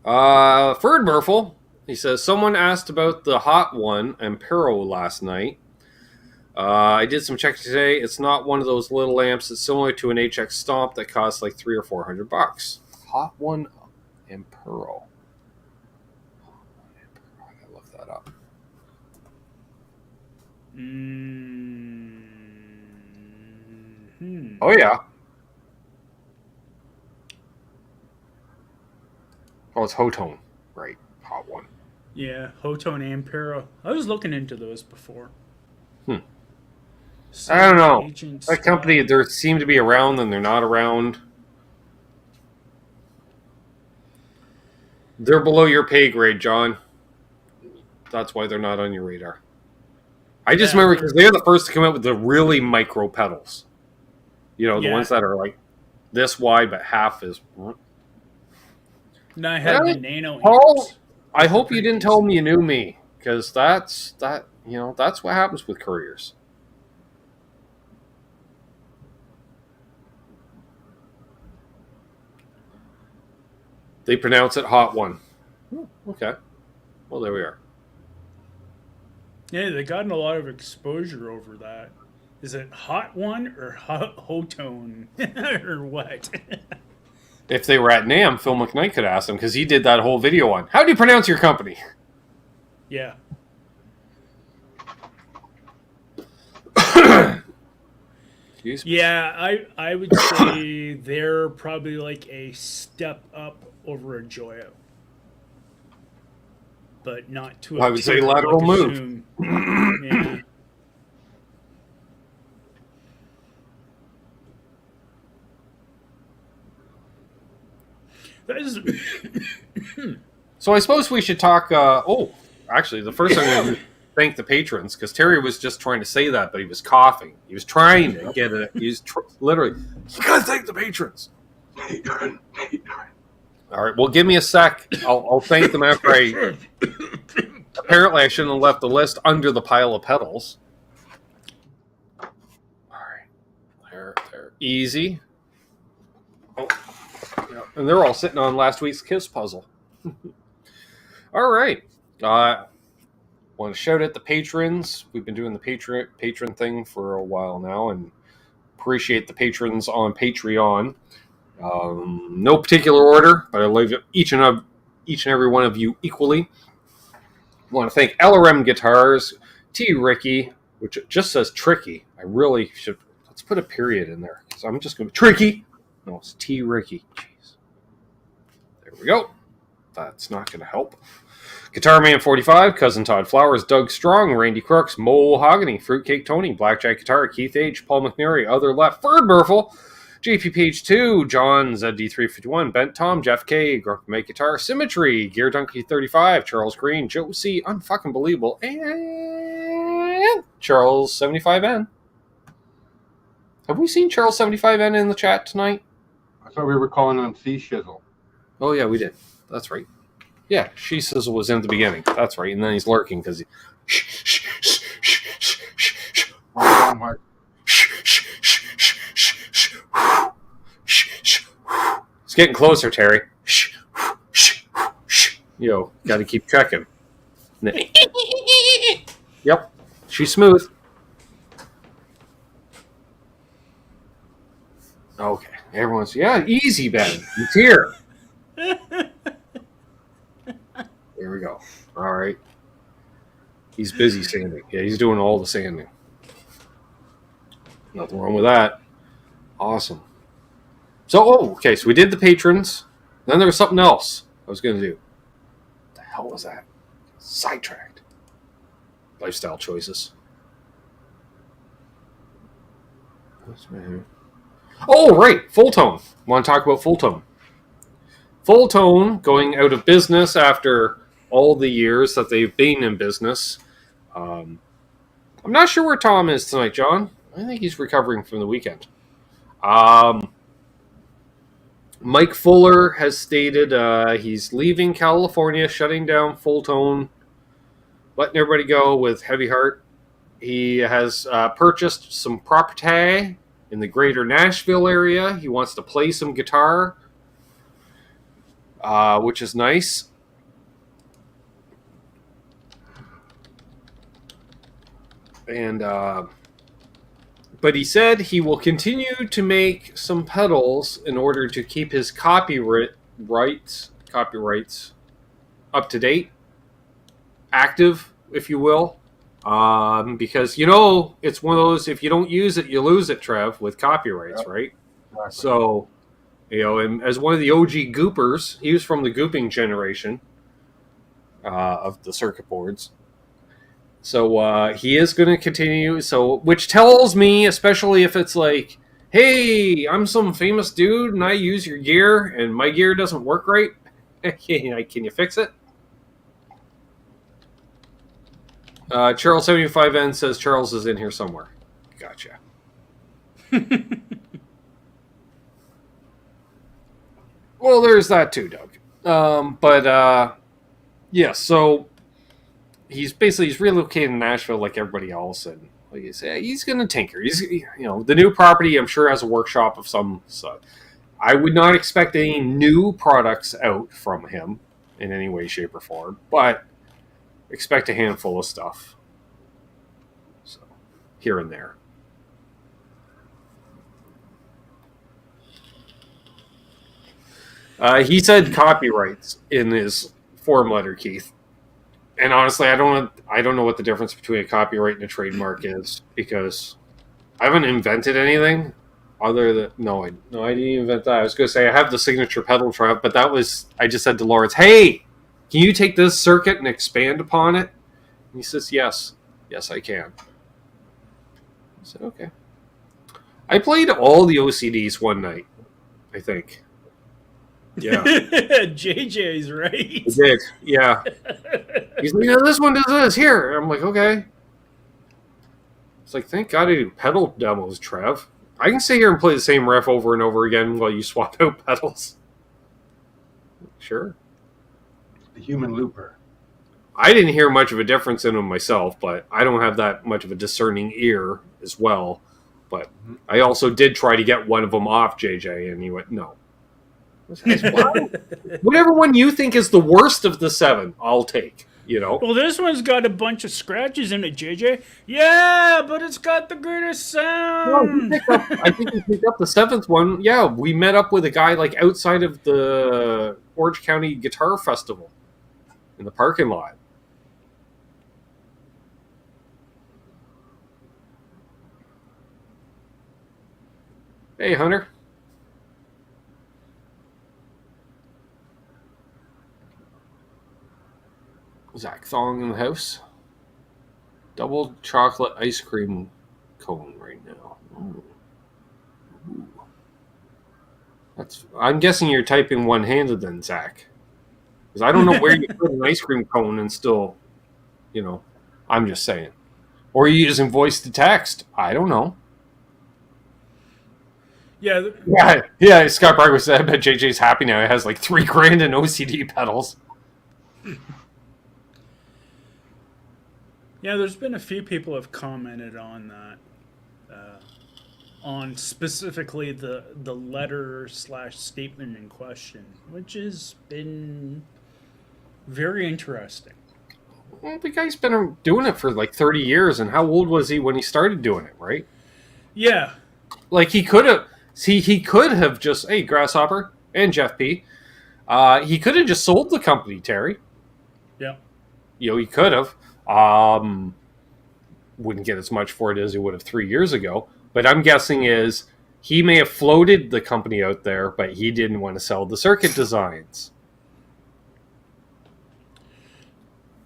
Ferd Murphle, he says, someone asked about the Hot One Ampero last night. I did some checking today. It's not one of those little amps. It's similar to an HX Stomp that costs like $300 or $400. Hot One Ampero. I gotta look that up. Oh yeah. Oh, it's Hotone. Right. Hot One. Yeah, Hotone Ampero. I was looking into those before. I don't know. That company, they seem to be around and they're not around. They're below your pay grade, John. That's why they're not on your radar. I just remember because they're the first to come out with the really micro pedals. You know, the ones that are like this wide but half is... And I had the Nano Paul, amps. I hope you didn't tell me you knew me, because that's what happens with couriers. They pronounce it Hot One. Oh, okay. Well, there we are. Yeah, they gotten a lot of exposure over that. Is it Hot One or Hotone or what? If they were at NAMM, Phil McKnight could ask them, because he did that whole video on, how do you pronounce your company? Yeah. Excuse me. Yeah, I would say they're probably like a step up over a Joyo. But not to a I would say tier lateral like a move. Zoom. Yeah. That is... So I suppose we should talk... actually, the first thing I'm going to thank the patrons, because Terry was just trying to say that, but he was coughing. He was trying to get it. He was literally... You got to thank the patrons. All right, well, give me a sec. I'll thank them after I... Apparently, I shouldn't have left the list under the pile of pedals. All right. There. Easy. Oh, yeah. And they're all sitting on last week's Kiss puzzle. All right. Want to shout out the patrons. We've been doing the patron thing for a while now, and appreciate the patrons on Patreon. No particular order, but I love each and every one of you equally. I want to thank LRM Guitars, T. Ricky, which just says Tricky. I really should. Let's put a period in there. So I'm just going to Tricky. No, it's T. Ricky. Jeez. There we go. That's not going to help. Guitar Man 45, Cousin Todd Flowers, Doug Strong, Randy Crooks, Mo Hogany, Fruitcake Tony, Blackjack Guitar, Keith H, Paul McNary, Other Left, Ferd Burful, JP Page 2, John ZD351, Bent Tom, Jeff K, Grumpy Make Guitar, Symmetry, Gear Donkey 35, Charles Green, Joe C, Unfucking Believable, and Charles 75N. Have we seen Charles 75N in the chat tonight? I thought we were calling him C Shizzle. Oh yeah, we did. That's right. Yeah, She Sizzle was in the beginning. That's right. And then he's lurking because he... Oh, Mark. It's getting closer, Terry. Yo, got to keep checking. Yep, she's smooth. Okay, everyone's... Yeah, easy, Ben. It's here. There we go. All right. He's busy sanding. Yeah, he's doing all the sanding. Nothing wrong with that. Awesome. So, okay, so we did the patrons. Then there was something else I was going to do. What the hell was that? Sidetracked. Lifestyle choices. Oh, right. Full Tone. Want to talk about Full Tone. Full Tone going out of business after all the years that they've been in business. I'm not sure where Tom is tonight, John. I think he's recovering from the weekend. Mike Fuller has stated he's leaving California, shutting down Full Tone, letting everybody go with heavy heart. He has purchased some property in the greater Nashville area. He wants to play some guitar, which is nice. And but he said he will continue to make some pedals in order to keep his copyrights up to date, active, if you will. Because, you know, it's one of those, if you don't use it, you lose it, Trev, with copyrights, yep. Right? Exactly. So, you know, and as one of the OG goopers, he was from the gooping generation of the circuit boards. So he is going to continue. So, which tells me, especially if it's like, hey, I'm some famous dude and I use your gear and my gear doesn't work right. Can you fix it? Charles 75N says Charles is in here somewhere. Gotcha. Well, there's that too, Doug. Yeah, so he's relocated to Nashville like everybody else, and like you say, he's going to tinker. He's, you know, the new property I'm sure has a workshop of some sort. I would not expect any new products out from him in any way, shape, or form, but expect a handful of stuff. So, here and there. He said copyrights in his form letter, Keith. And honestly, I don't know what the difference between a copyright and a trademark is, because I haven't invented anything other than I didn't invent that. I was going to say I have the signature pedal trap, but that was, I just said to Lawrence, hey, can you take this circuit and expand upon it? And he says, yes, I can. I said, okay. I played all the OCDs one night, I think. Yeah. JJ's right. I did, yeah. He's like, this one does this. Here. I'm like, okay. It's like, thank God I do pedal demos, Trev. I can sit here and play the same riff over and over again while you swap out pedals. Sure. The human looper. I didn't hear much of a difference in them myself, but I don't have that much of a discerning ear as well. But I also did try to get one of them off JJ, and he went, no, Whatever one you think is the worst of the 7, I'll take. You know. Well, this one's got a bunch of scratches in it, JJ. Yeah, but it's got the greatest sound. I think he picked up the 7th one. Yeah, we met up with a guy like outside of the Orange County Guitar Festival in the parking lot. Hey, Hunter. Zach Thong in the house. Double chocolate ice cream cone right now. Ooh. I'm guessing you're typing one-handed then, Zach. Because I don't know where you put an ice cream cone and still, I'm just saying. Or you're using voice to text. I don't know. Yeah. Scott Barker said, I bet JJ's happy now. He has like $3,000 in OCD pedals. Yeah, there's been a few people have commented on that, on specifically the letter/statement in question, which has been very interesting. Well, the guy's been doing it for like 30 years, and how old was he when he started doing it, right? Yeah. Like he could have just, hey, Grasshopper and Jeff P. He could have just sold the company, Terry. Yeah. He could have. Wouldn't get as much for it as he would have 3 years ago. But I'm guessing is he may have floated the company out there, but he didn't want to sell the circuit designs.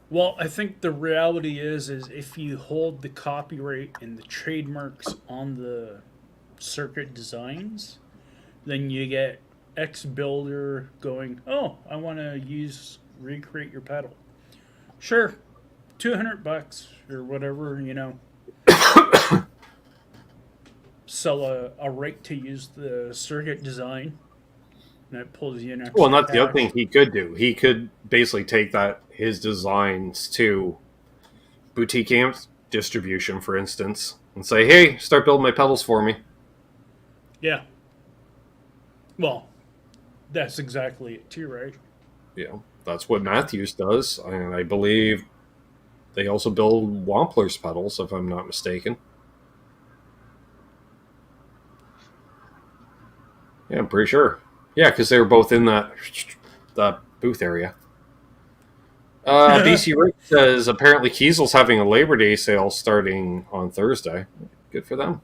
Well, I think the reality is if you hold the copyright and the trademarks on the circuit designs, then you get X builder going, oh, I want to recreate your pedal. Sure, $200 or whatever, sell a right to use the circuit design. And that pulls you in. Well, not the other thing he could do. He could basically take his designs to boutique amp distribution, for instance, and say, hey, start building my pedals for me. Yeah. Well, that's exactly it too, right? Yeah, that's what Matthews does, and I believe they also build Wampler's pedals, if I'm not mistaken. Yeah, I'm pretty sure. Yeah, because they were both in that booth area. BC Rick says apparently Kiesel's having a Labor Day sale starting on Thursday. Good for them.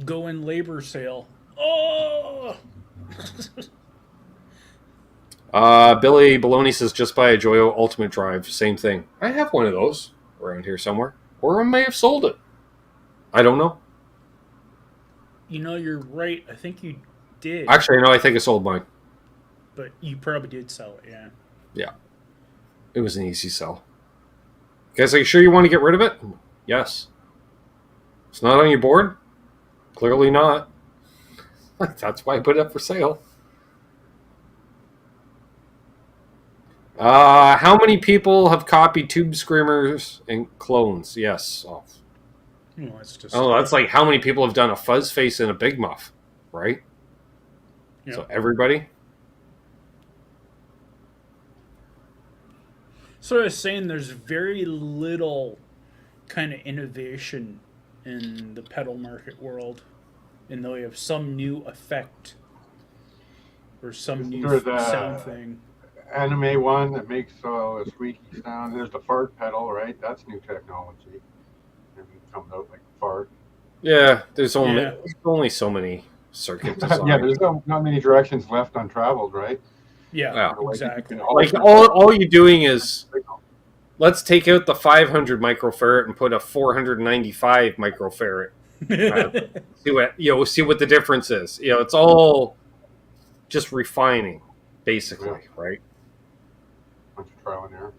Go in labor sale. Oh! Billy Baloney says just buy a Joyo Ultimate Drive. Same thing. I have one of those around here somewhere. Or I may have sold it. I don't know. You're right. I think you did. Actually, no, I think I sold mine. But you probably did sell it, yeah. Yeah. It was an easy sell. Guys, are you sure you want to get rid of it? Yes. It's not on your board? Clearly not. That's why I put it up for sale. How many people have copied Tube Screamers and clones? Yes. Oh, that's like how many people have done a fuzz face and a big muff, right? Yep. So everybody? So I was saying there's very little kind of innovation in the pedal market world, and though you have some new effect or some new sound thing. Anime one that makes a squeaky sound. There's the fart pedal, right? That's new technology. It comes out like a fart. Yeah, there's only so many circuit designs. Yeah, there's not many directions left untraveled, right? Yeah, exactly. Like all you're doing is let's take out the 500 microfarad and put a 495 microfarad. See what the difference is. It's all just refining, basically, right? Bunch of trial and error.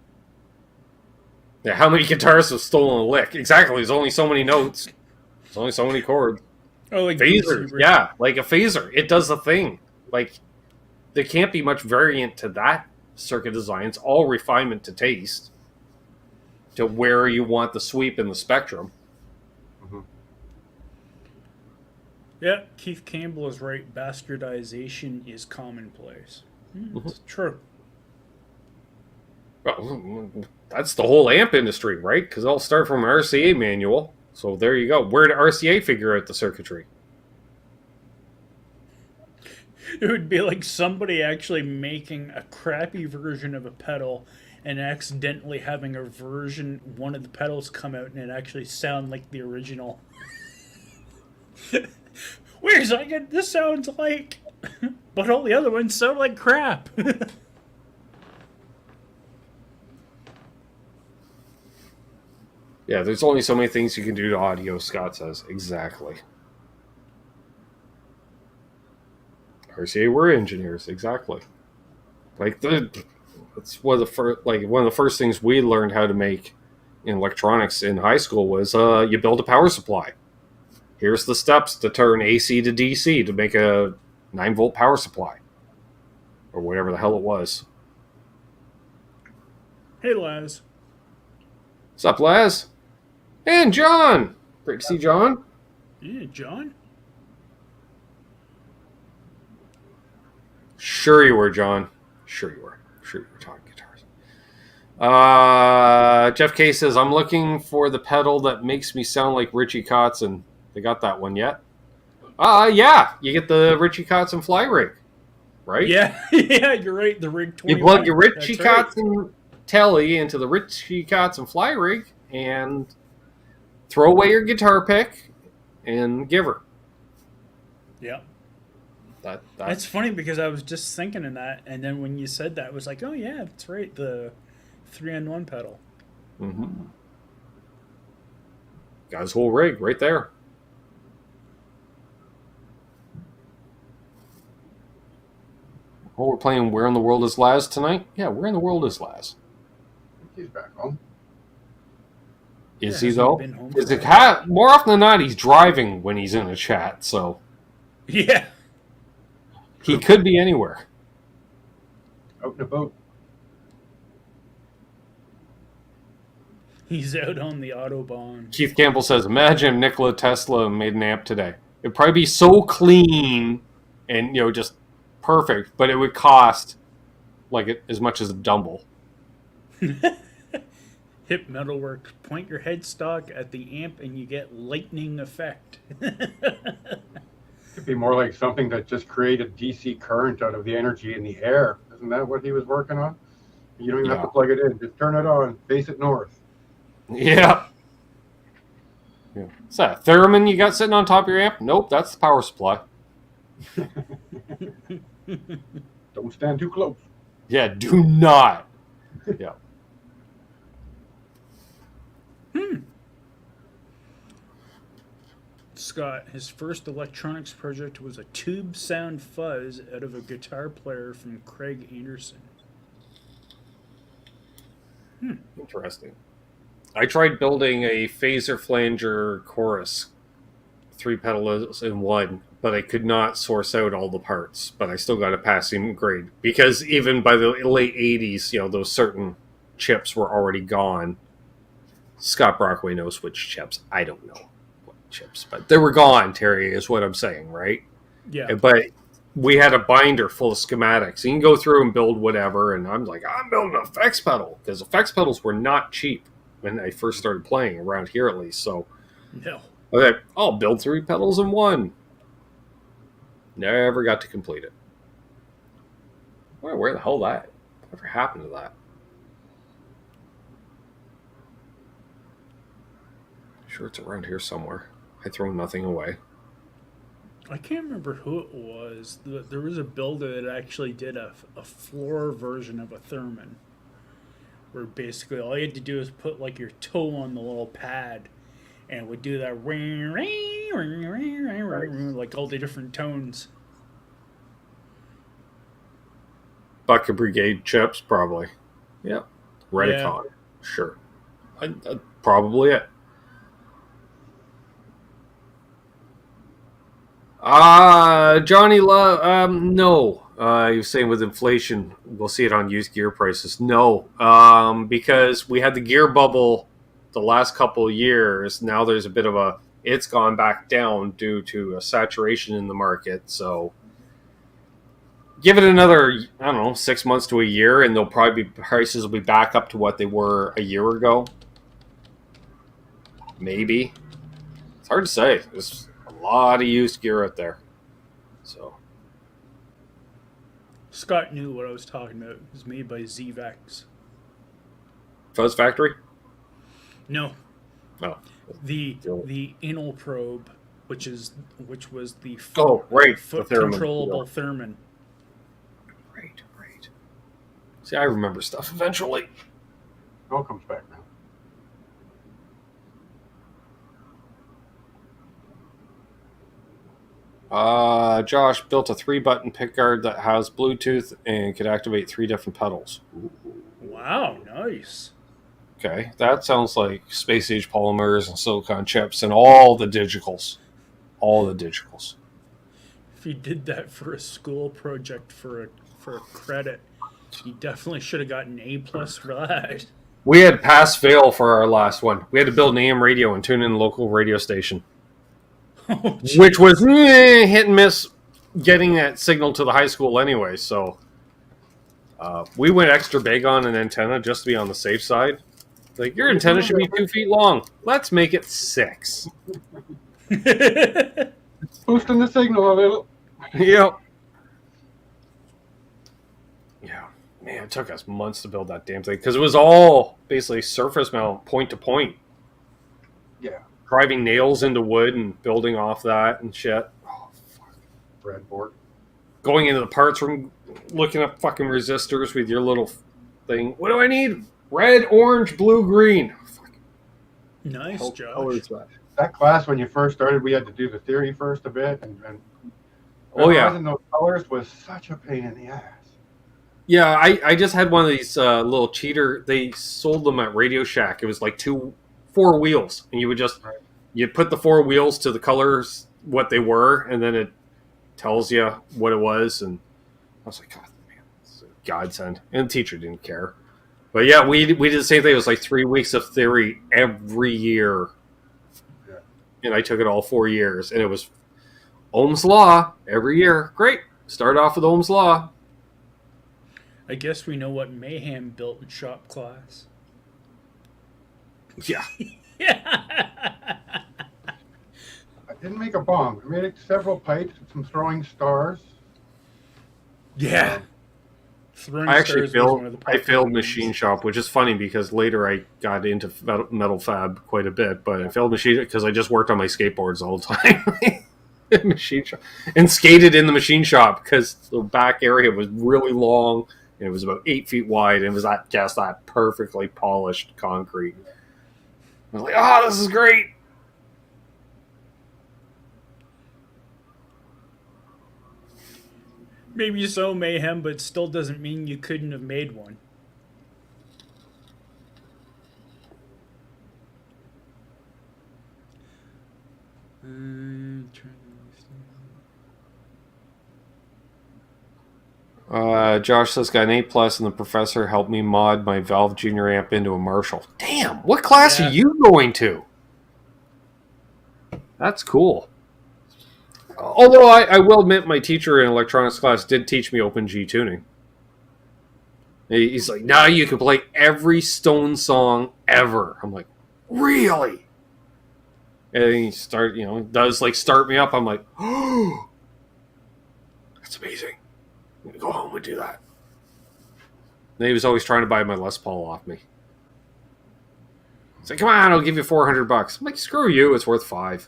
Yeah, how many guitarists have stolen a lick? Exactly. There's only so many notes. There's only so many chords. Oh, like phasers. Yeah, like a phaser. It does the thing. Like there can't be much variant to that circuit design. It's all refinement to taste, to where you want the sweep in the spectrum. Mm-hmm. Yeah, Keith Campbell is right. Bastardization is commonplace. It's true. Well, that's the whole amp industry, right? Because I'll start from an RCA manual. So there you go. Where did RCA figure out the circuitry? It would be like somebody actually making a crappy version of a pedal and accidentally having one of the pedals come out and it actually sound like the original. Wait a second, this sounds like... but all the other ones sound like crap. Yeah, there's only so many things you can do to audio, Scott says. Exactly. RCA, we're engineers, exactly. It's one of the first things we learned how to make in electronics in high school was you build a power supply. Here's the steps to turn AC to DC to make a 9-volt power supply, or whatever the hell it was. Hey, Laz. What's up, Laz? And John! Great to see John. Yeah, John? Sure you were, John. Sure you were. Sure you were talking guitars. Jeff K says, I'm looking for the pedal that makes me sound like Richie Kotzen. They got that one yet? Yeah. You get the Richie Kotzen fly rig, right? Yeah, yeah, you're right. The rig 21. You plug your Richie Kotzen telly into the Richie Kotzen fly rig and throw away your guitar pick and give her. Yeah. That's funny because I was just thinking of that, and then when you said that, I was like, oh yeah, that's right, the 3-in-1 pedal. Mm-hmm. Got his whole rig right there. Oh, we're playing Where in the World is Laz tonight? Yeah, Where in the World is Laz? He's back home. Is Yeah, he though? been home Is for it a while. more often than not he's driving when he's in a chat, so Yeah. he could be anywhere. Out and about. He's out on the Autobahn. Keith Campbell says, imagine if Nikola Tesla made an amp today. It'd probably be so clean and just perfect, but it would cost as much as a Dumble. Hip Metalworks, point your headstock at the amp and you get lightning effect. It'd be more like something that just created DC current out of the energy in the air. Isn't that what he was working on? You don't even have to plug it in. Just turn it on. Face it north. Yeah. Is that a theremin you got sitting on top of your amp? Nope, that's the power supply. Don't stand too close. Yeah, do not. Yeah. Scott, his first electronics project was a tube sound fuzz out of a guitar player from Craig Anderson. Interesting. I tried building a phaser flanger chorus, 3 pedals in one, but I could not source out all the parts. But I still got a passing grade because even by the late 80s, those certain chips were already gone. Scott Brockway knows which chips. I don't know what chips, but they were gone, Terry, is what I'm saying, right? Yeah. But we had a binder full of schematics. You can go through and build whatever, and I'm like, I'm building an effects pedal, because effects pedals were not cheap when I first started playing, around here at least. So No. okay, I'll build 3 pedals in one. Never got to complete it. Where the hell that? Whatever happened to that? Sure, it's around here somewhere. I throw nothing away. I can't remember who it was. There was a builder that actually did a floor version of a theremin, where basically all you had to do is put your toe on the little pad, and it would do that ring, ring, ring, ring, ring, ring, like all the different tones. Bucket Brigade chips, probably. Yep. Redicon, sure. Probably it. Johnny Love, no. He was saying with inflation, we'll see it on used gear prices. No, because we had the gear bubble the last couple of years. Now there's a bit of a it's gone back down due to a saturation in the market. So give it another, I don't know, 6 months to a year, and prices will be back up to what they were a year ago. Maybe. It's hard to say. There's a lot of used gear out there. So Scott knew what I was talking about. It was made by ZVEX. Fuzz Factory? No, No. the anal probe, which was the Right. foot The theremin. controllable theremin. Right. See, I remember stuff eventually. It all comes back now. Josh built a 3-button pickguard that has Bluetooth and could activate 3 different pedals. Wow, nice. Okay, that sounds like space age polymers and silicon chips and all the digitals. If you did that for a school project for a credit, you definitely should have gotten an A+ for that. We had pass-fail for our last one. We had to build an AM radio and tune in a local radio station, Oh, which was hit and miss getting that signal to the high school anyway. So we went extra big on an antenna just to be on the safe side. Like, your antenna should be 2 feet long. Let's make it 6. Boosting the signal a little. Yep. Yeah. Man, it took us months to build that damn thing because it was all basically surface mount, point to point. Yeah. Driving nails into wood and building off that and shit. Oh, fuck. Breadboard. Going into the parts room, looking up fucking resistors with your little thing. What do I need? Red, orange, blue, green. Fuck. Nice, How Josh. colors that? That class, when you first started, we had to do the theory first a bit, and Oh, yeah. memorizing those colors was such a pain in the ass. Yeah, I just had one of these little cheater. They sold them at Radio Shack. It was like 4 wheels, and you would just you put the 4 wheels to the colors what they were, and then it tells you what it was. And I was like, God, man, it's a godsend. And the teacher didn't care. But yeah, we did the same thing. It was like 3 weeks of theory every year, and I took it all 4 years, and it was Ohm's Law every year. Great. Start off with Ohm's Law. I guess we know what Mayhem built in shop class. Yeah. I didn't make a bomb. I made several pipes with some throwing stars. Yeah. I actually failed machine shop, which is funny because later I got into metal fab quite a bit, but I failed machine because I just worked on my skateboards all the time. Machine shop. And skated in the machine shop because the back area was really long and it was about 8 feet wide and it was that perfectly polished concrete. I was like, this is great. Maybe so, Mayhem, but still doesn't mean you couldn't have made one. Josh says got an A+ and the professor helped me mod my Valve Junior amp into a Marshall. Damn, what class are you going to? That's cool. Although I will admit my teacher in electronics class did teach me open G tuning. He's like, now you can play every Stone song ever. I'm like, really? And he does like start me up. I'm like, oh, that's amazing. I'm going to go home and do that. And he was always trying to buy my Les Paul off me. He's like, come on, I'll give you $400. I'm like, screw you, it's worth $5.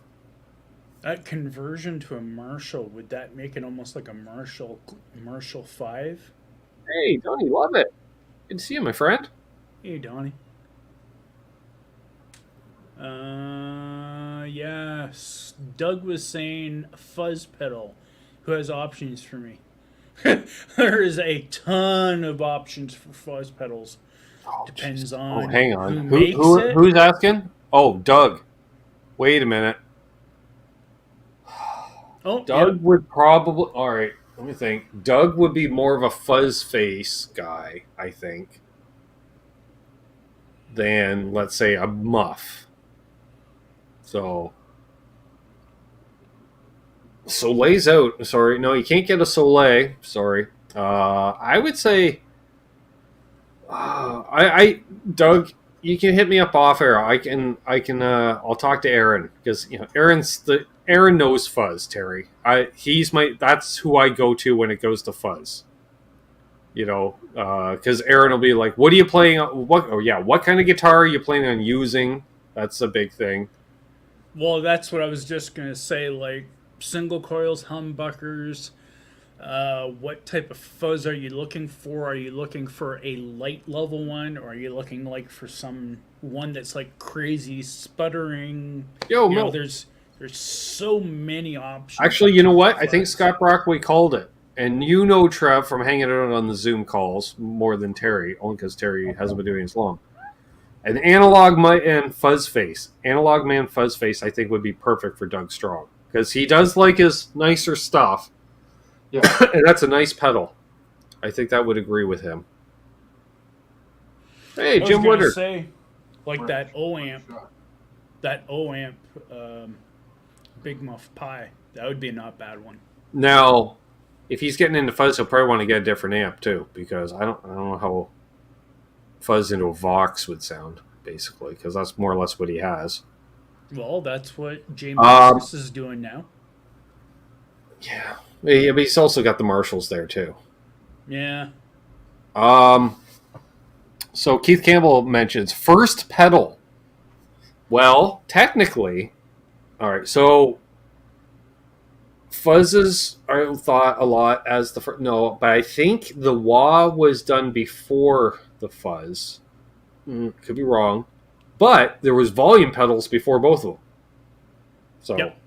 That conversion to a Marshall, would that make it almost like a Marshall 5? Hey, Donnie, love it. Good to see you, my friend. Hey, Donnie. Yes. Doug was saying fuzz pedal. Who has options for me? There is a ton of options for fuzz pedals. Depends on hang on. who makes it. Who's asking? Oh, Doug. Wait a minute. Oh, Doug would probably... All right, let me think. Doug would be more of a fuzz face guy, I think, than, let's say, a muff. So, Soleil's out. Sorry, no, you can't get a Soleil. Sorry. I would say, Doug, you can hit me up off air. I'll talk to Aaron because Aaron knows Fuzz, Terry. That's who I go to when it goes to Fuzz. Because Aaron will be like, "What are you playing? What kind of guitar are you planning on using?" That's a big thing. Well, that's what I was just gonna say. Like single coils, humbuckers. What type of fuzz are you looking for? Are you looking for a light level one, or are you looking like for some one that's like crazy sputtering? There's so many options. Actually, you know what? I think Scott Brockway called it. And Trev, from hanging out on the Zoom calls more than Terry, only because Terry hasn't been doing it as long. An analog and fuzz face. Analog man fuzz face, I think, would be perfect for Doug Strong. Because he does like his nicer stuff. Yeah. And that's a nice pedal. I think that would agree with him. Hey, Jim Woodard. Say, like that O-amp. That O-amp Big Muff Pie. That would be a not bad one. Now, if he's getting into fuzz, he'll probably want to get a different amp too, because I don't know how fuzz into a Vox would sound, basically, because that's more or less what he has. Well, that's what James is doing now. Yeah, but he's also got the Marshalls there too. Yeah. So Keith Campbell mentions first pedal. Well, technically, all right. So fuzzes are thought a lot as the first. No, but I think the wah was done before the fuzz. Could be wrong, but there was volume pedals before both of them. So yep.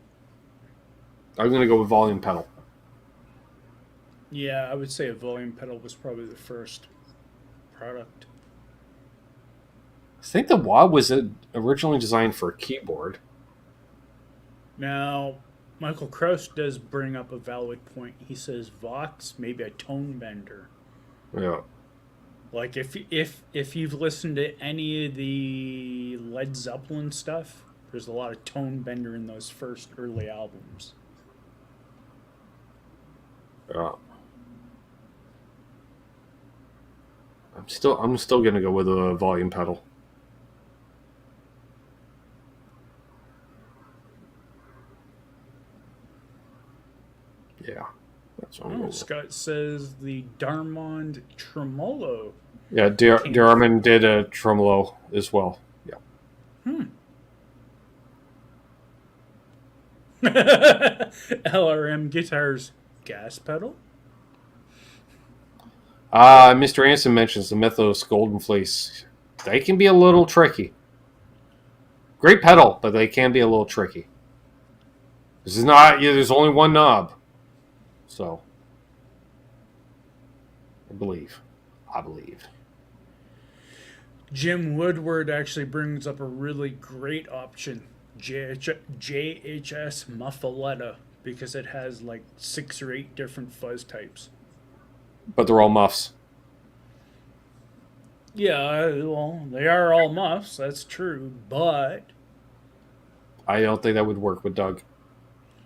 I'm going to go with volume pedal. Yeah, I would say a volume pedal was probably the first product. I think the wah was originally designed for a keyboard. Now, Michael Krauss does bring up a valid point. He says Vox, maybe a tone bender. Yeah. Like if you've listened to any of the Led Zeppelin stuff, there's a lot of tone bender in those first early albums. Yeah. I'm still gonna go with a volume pedal. Yeah, that's what I'm going. Scott says the Darmond tremolo. Yeah, Darman did a tremolo as well. Yeah. LRM Guitars gas pedal. Mr. Anson mentions the Mythos Golden Fleece. They can be a little tricky. Great pedal, but they can be a little tricky. This is not. There's only one knob, so I believe. Jim Woodward actually brings up a really great option, JHS Muffaletta, because it has like 6 or 8 different fuzz types. But they're all muffs. Yeah, well, they are all muffs, that's true, but I don't think that would work with Doug.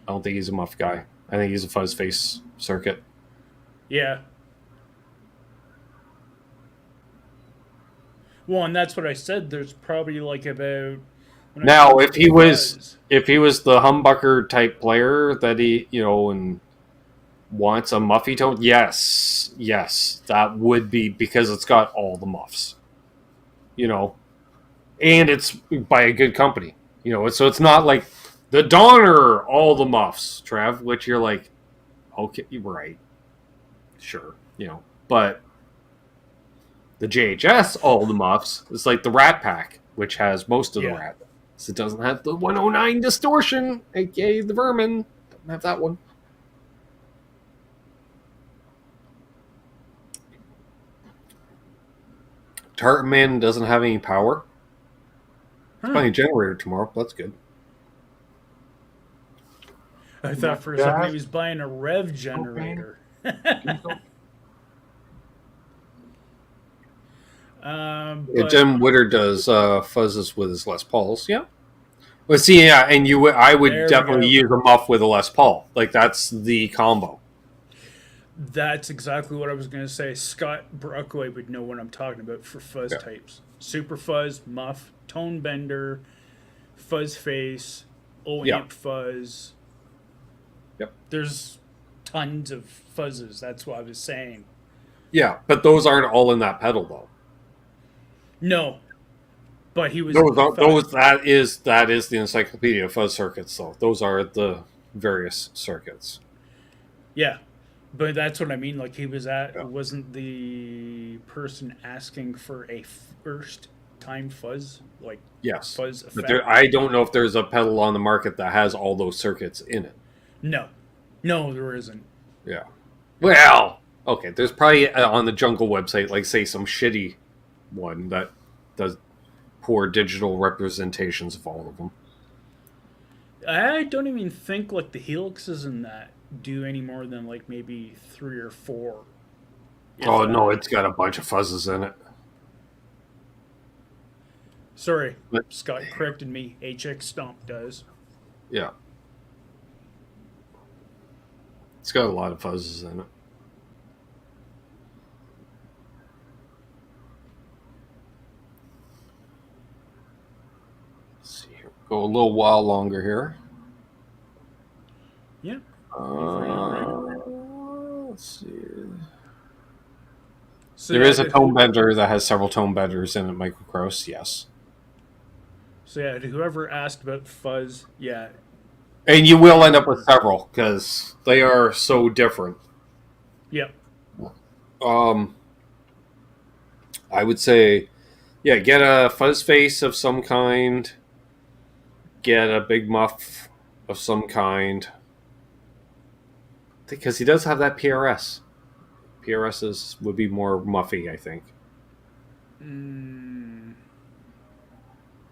I don't think he's a muff guy. I think he's a fuzz face circuit. Yeah. Well, and that's what I said. There's probably like about. Now, if he was the humbucker type player that he and wants a muffy tone, yes, that would be because it's got all the muffs, and it's by a good company, so it's not like the Donner all the muffs, Trev, which you're like, okay, right, sure, but. The JHS, all the muffs, is like the Rat Pack, which has most of the Rat. So it doesn't have the 109 distortion, aka the Vermin. Doesn't have that one. Tartan Man doesn't have any power. He's buying a generator tomorrow. That's good. I thought for a second he was buying a rev generator. But Jim Witter does fuzzes with his Les Pauls. Yeah. Well, see, yeah, and I would There we definitely go. use a muff with a Les Paul. Like that's the combo. That's exactly what I was going to say. Scott Brockway would know what I'm talking about for fuzz Yeah. types. Super fuzz, muff, tone bender, fuzz face, O Yeah. amp fuzz. Yep. There's tons of fuzzes. That's what I was saying. Yeah, but those aren't all in that pedal though. No, but he was That is the Encyclopedia of Fuzz Circuits though. Those are the various circuits. Yeah, but that's what I mean. Like he was Yeah. wasn't the person asking for a first time fuzz, like Yes, fuzz but effect. I don't know if there's a pedal on the market that has all those circuits in it. No, there isn't. Yeah. Well, okay. There's probably on the Jungle website, like say some shitty one that does poor digital representations of all of them. I don't even think like the helixes in that do any more than like maybe 3 or 4. If Oh that. no, it's got a bunch of fuzzes in it. Sorry, But- Scott corrected me. HX Stomp does. Yeah. It's got a lot of fuzzes in it. Let's see here. Go a little while longer here. Yeah. Let's see. So There yeah, is a tone bender that has several tone benders in it, Microcross, yes. So yeah, to whoever asked about fuzz, yeah, And you will end up with several because they are so different. yep, I would say, yeah, get a fuzz face of some kind, get a big muff of some kind, because he does have that PRS. PRSs would be more muffy, I think.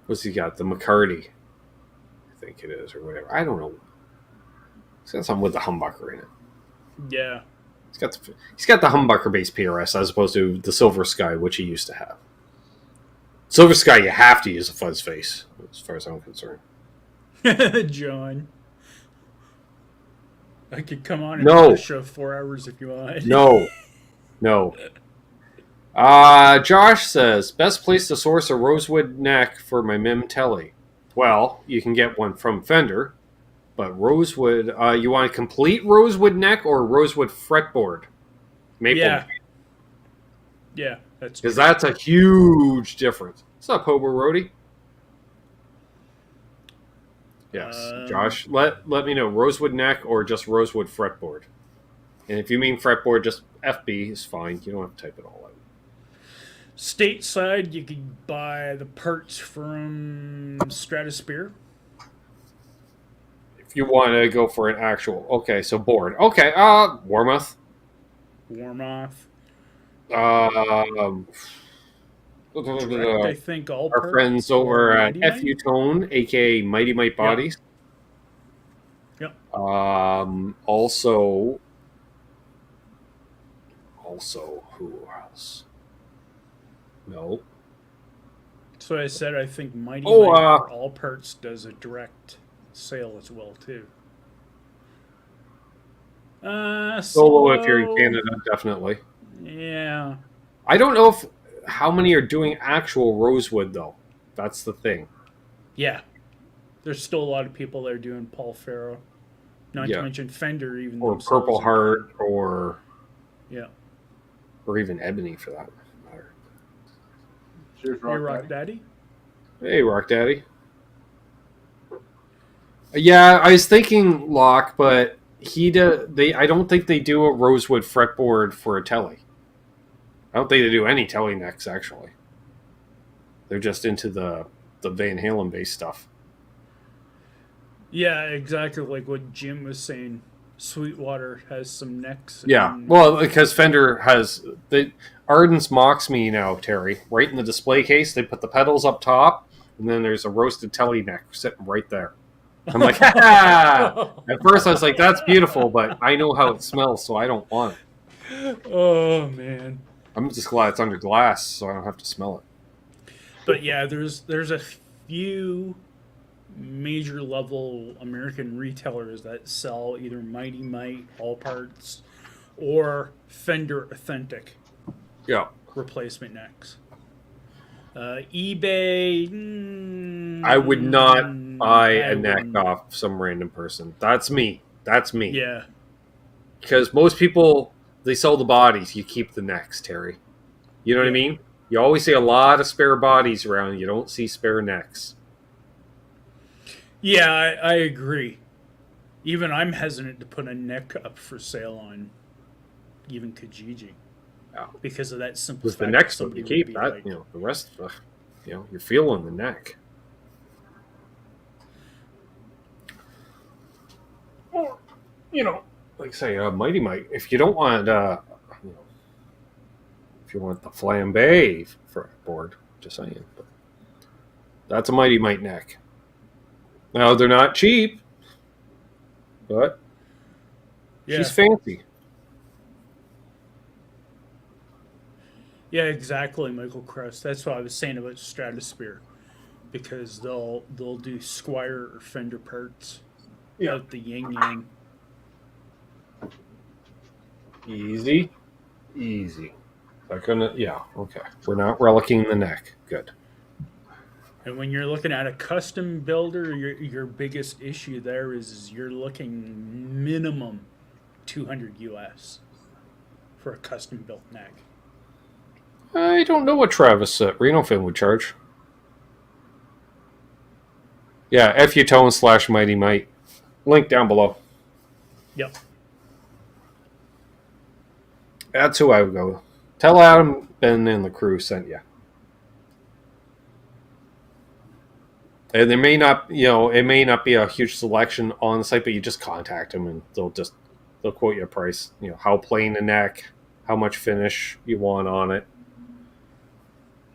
What's he got? The McCarty, I think it is, or whatever. I don't know. He's got something with the humbucker in it. yeah. He's got the humbucker based PRS as opposed to the Silver Sky, which he used to have. Silver Sky, you have to use a fuzz face, as far as I'm concerned. John, I could come on and No. do the show 4 hours if you want. No. Josh says, best place to source a rosewood neck for my Mim Telly. Well, you can get one from Fender, but rosewood, you want a complete rosewood neck or rosewood fretboard? Maple. Yeah, that's Because that's a huge difference. What's up, Hobo Roadie? Yes, Josh, let me know, rosewood neck or just rosewood fretboard. And if you mean fretboard, just FB is fine. You don't have to type it all out. stateside. You could buy the parts from Stratosphere. If you want to go for an actual, okay, so board. Okay, Warmouth. Warmoth. Our I think all parts. friends over at Mighty Might? FU Tone, aka Mighty Might Bodies. Yep. Also, who else? No. So I said I think Mighty Oh, Might for all parts does a direct sale as well too. Solo if you're in Canada, definitely. Yeah. I don't know how many are doing actual rosewood though. That's the thing. Yeah. There's still a lot of people that are doing Paul Farrow. Not Yeah. to mention Fender even Or themselves. Purple Heart or Yeah. even Ebony for that matter. Cheers, Hey, Rock Rock Daddy. Daddy. Hey, Rock Daddy. Yeah, I was thinking Locke, but I don't think they do a rosewood fretboard for a Telly. I don't think they do any Telly necks actually. They're just into the Van Halen based stuff. Yeah, exactly like what Jim was saying. Sweetwater has some necks. Yeah, and- well, because Fender has the Ardens mocks me now, Terry. Right in the display case, they put the pedals up top, and then there's a roasted Telly neck sitting right there. I'm like, ha! At first, I was like, that's beautiful, but I know how it smells, so I don't want it. Oh man. I'm just glad it's under glass, so I don't have to smell it. But yeah, there's a few major level American retailers that sell either Mighty Might, All Parts, or Fender Authentic Yeah. replacement necks. eBay. I would not buy a neck wouldn't. off some random person. That's me. That's me. Yeah. Because most people, they sell the bodies. You keep the necks, Terry. You know what I Yeah. mean? You always see a lot of spare bodies around. You don't see spare necks. Yeah, I agree. Even I'm hesitant to put a neck up for sale on even Kijiji. Yeah. Because of that simple Because the fact neck's that what you somebody would keep. be That like, the rest, you're feeling the neck. Or, like say, Mighty Might. If you don't want, if you want the flambe fretboard, just saying. But that's a Mighty Might neck. Now they're not cheap, but she's fancy. Yeah, exactly, Michael Kress. That's what I was saying about Stratosphere, because they'll do Squire or Fender parts out the yin yang. Easy. Okay. We're not relicking the neck. Good. And when you're looking at a custom builder, your biggest issue there is you're looking minimum $200 US for a custom built neck. I don't know what Travis at Reno Fin would charge. Yeah, FUtone /Mighty Might. Link down below. Yep. That's who I would go with. Tell Adam Ben and the crew sent you. And there may not, it may not be a huge selection on the site, but you just contact them and they'll quote you a price. How plain the neck, how much finish you want on it,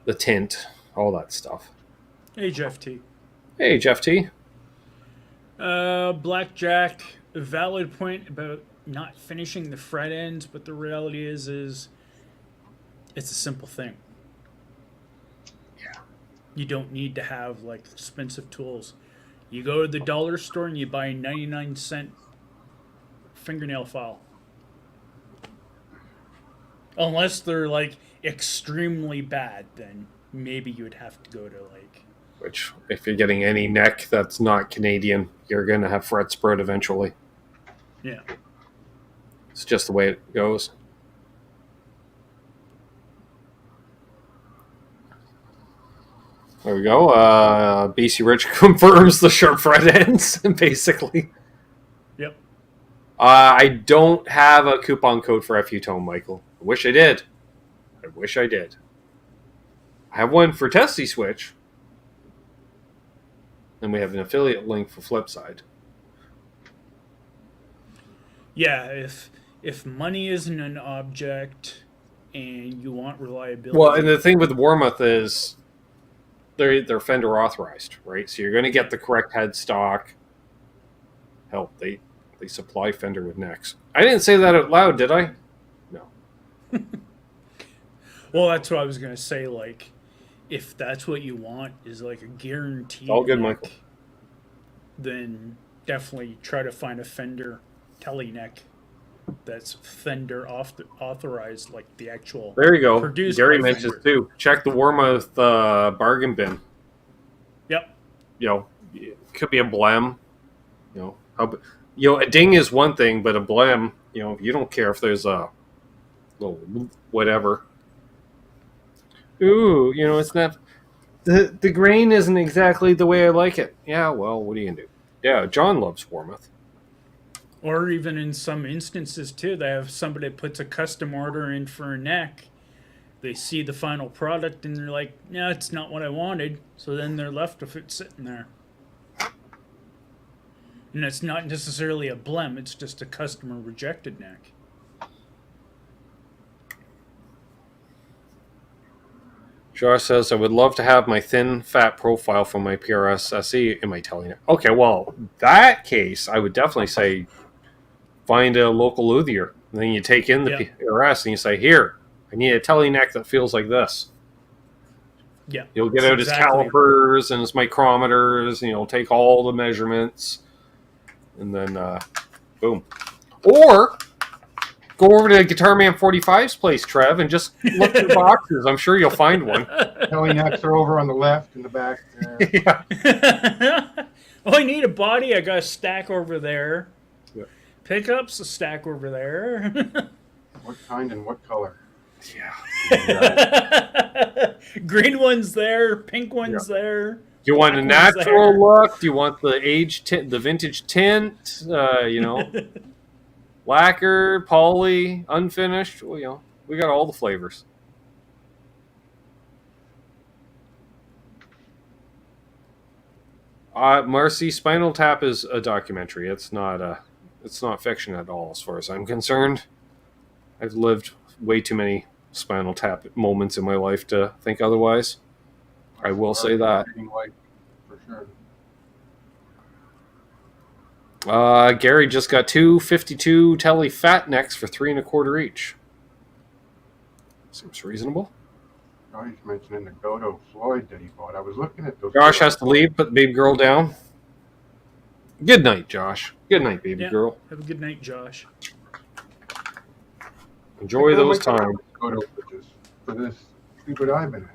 the tint, all that stuff. Hey, Jeff T. Hey, Jeff T. Blackjack, a valid point about not finishing the fret ends, but the reality is it's a simple thing. Yeah. You don't need to have like expensive tools. You go to the dollar store and you buy a 99-cent fingernail file. Unless they're like extremely bad, then maybe you would have to go to like. Which, if you're getting any neck that's not Canadian, you're going to have fret spread eventually. Yeah. It's just the way it goes. There we go. BC Rich confirms the sharp fret ends, basically. Yep. I don't have a coupon code for FUtone, Michael. I wish I did. I have one for Tesi Switch. And we have an affiliate link for Flipside. Yeah, if money isn't an object and you want reliability. Well, and the thing with Warmouth is they're Fender authorized, right? So you're going to get the correct headstock. Hell, they supply Fender with necks. I didn't say that out loud, did I? No. Well, that's what I was going to say. Like, if that's what you want, is like a guaranteed. All good, neck, Michael. Then definitely try to find a Fender Tele neck that's Fender authorized, like the actual. There you go. Produced Gary by mentions Fender. too. Check the Warmouth bargain bin. Yep. It could be a blem. A ding is one thing, but a blem, you don't care if there's a little whatever. Ooh, it's not the grain isn't exactly the way I like it. Yeah, well, what are you gonna do? Yeah, John loves Warmouth. Or even in some instances too, they have somebody that puts a custom order in for a neck. They see the final product and they're like, "No, it's not what I wanted." So then they're left with it sitting there. And it's not necessarily a blem; it's just a customer rejected neck. Josh says, I would love to have my thin, fat profile from my PRS SE in my Telenet. Okay, well, that case, I would definitely say find a local luthier. And then you take in the PRS and you say, here, I need a Teleneck that feels like this. Yeah. He'll get that's out his exactly- calipers and his micrometers, and he'll take all the measurements, and then boom. Or go over to Guitar Man 45's place, Trev, and just look through boxes. I'm sure you'll find one. Kelly necks are over on the left and the back there. Yeah. Oh, I need a body. I got a stack over there. Yeah. Pickups, a stack over there. What kind and what color? Yeah. Green one's there. Pink one's there. Do you want a Black one's natural there. look? Do you want the vintage tint? You know, lacquer, poly, unfinished. Well, you know, we got all the flavors. Marcy, Spinal Tap is a documentary. It's not fiction at all, as far as I'm concerned. I've lived way too many Spinal Tap moments in my life to think otherwise. I will say that. White, for sure. Gary just got two 52 Telly fat necks for $3 1/4 each. Seems reasonable. Oh, he's mentioning the Godo Floyd that he bought. I was looking at those. Josh has to leave. Put the baby girl down. Good night, Josh. Good night, baby Yeah. girl. Have a good night, Josh. Enjoy those times. Godo bridges for this stupid I've been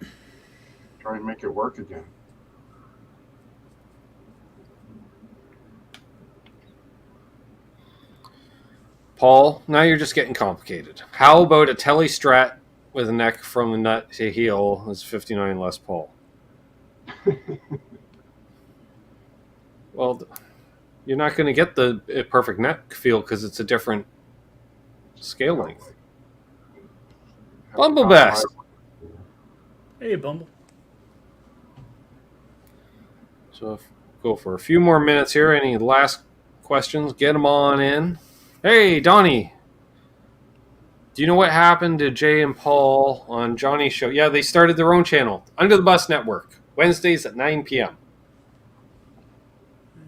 at. Try and make it work again. Paul, now you're just getting complicated. How about a Telly Strat with a neck from the nut to heel is 59 Les Paul? Well, you're not going to get the perfect neck feel because it's a different scale length. Bumblebest. Hey, Bumble. So go for a few more minutes here. Any last questions? Get them on in. Hey, Donnie. Do you know what happened to Jay and Paul on Johnny's show? Yeah, they started their own channel, Under the Bus Network, Wednesdays at 9 p.m.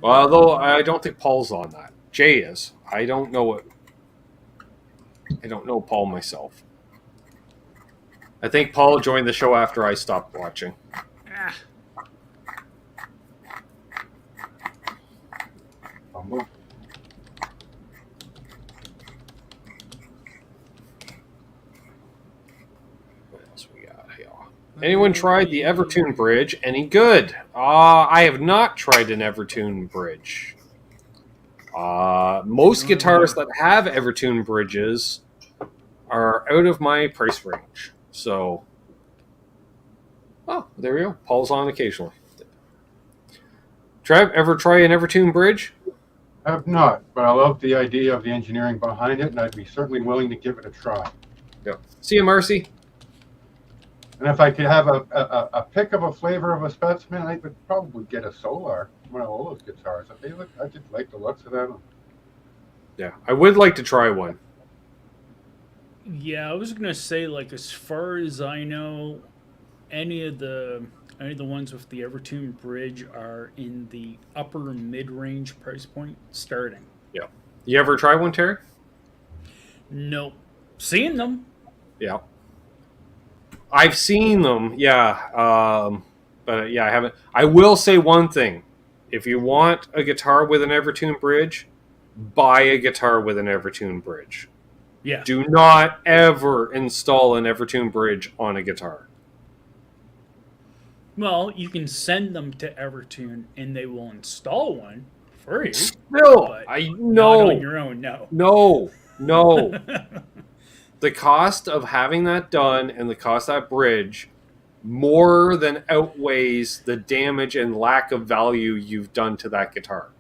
Although I don't think Paul's on that. Jay is. I don't know Paul myself. I think Paul joined the show after I stopped watching. Ah. Bumble. What else we got here? Anyone tried the Evertune bridge? Any good? I have not tried an Evertune bridge. Most guitars that have Evertune bridges are out of my price range. So, there we go. Paul's on occasionally. Trev, ever try an Evertune bridge? I have not, but I love the idea of the engineering behind it, and I'd be certainly willing to give it a try. Yeah. See you, Marcy. And if I could have a pick of a flavor of a specimen, I would probably get a Solar, one of all those guitars. I just like the looks of them. Yeah, I would like to try one. Yeah, I was gonna say, like, as far as I know, any of the ones with the Evertune bridge are in the upper mid-range price point starting. Yeah. You ever try one, Terry? Nope. Seeing them. Yeah. I've seen them, yeah. But yeah, I haven't. I will say one thing. If you want a guitar with an Evertune bridge, buy a guitar with an Evertune bridge. Yeah. Do not ever install an Evertune bridge on a guitar. Well, you can send them to Evertune and they will install one for you. Still, but I not know. on your own, no. No. The cost of having that done and the cost of that bridge more than outweighs the damage and lack of value you've done to that guitar.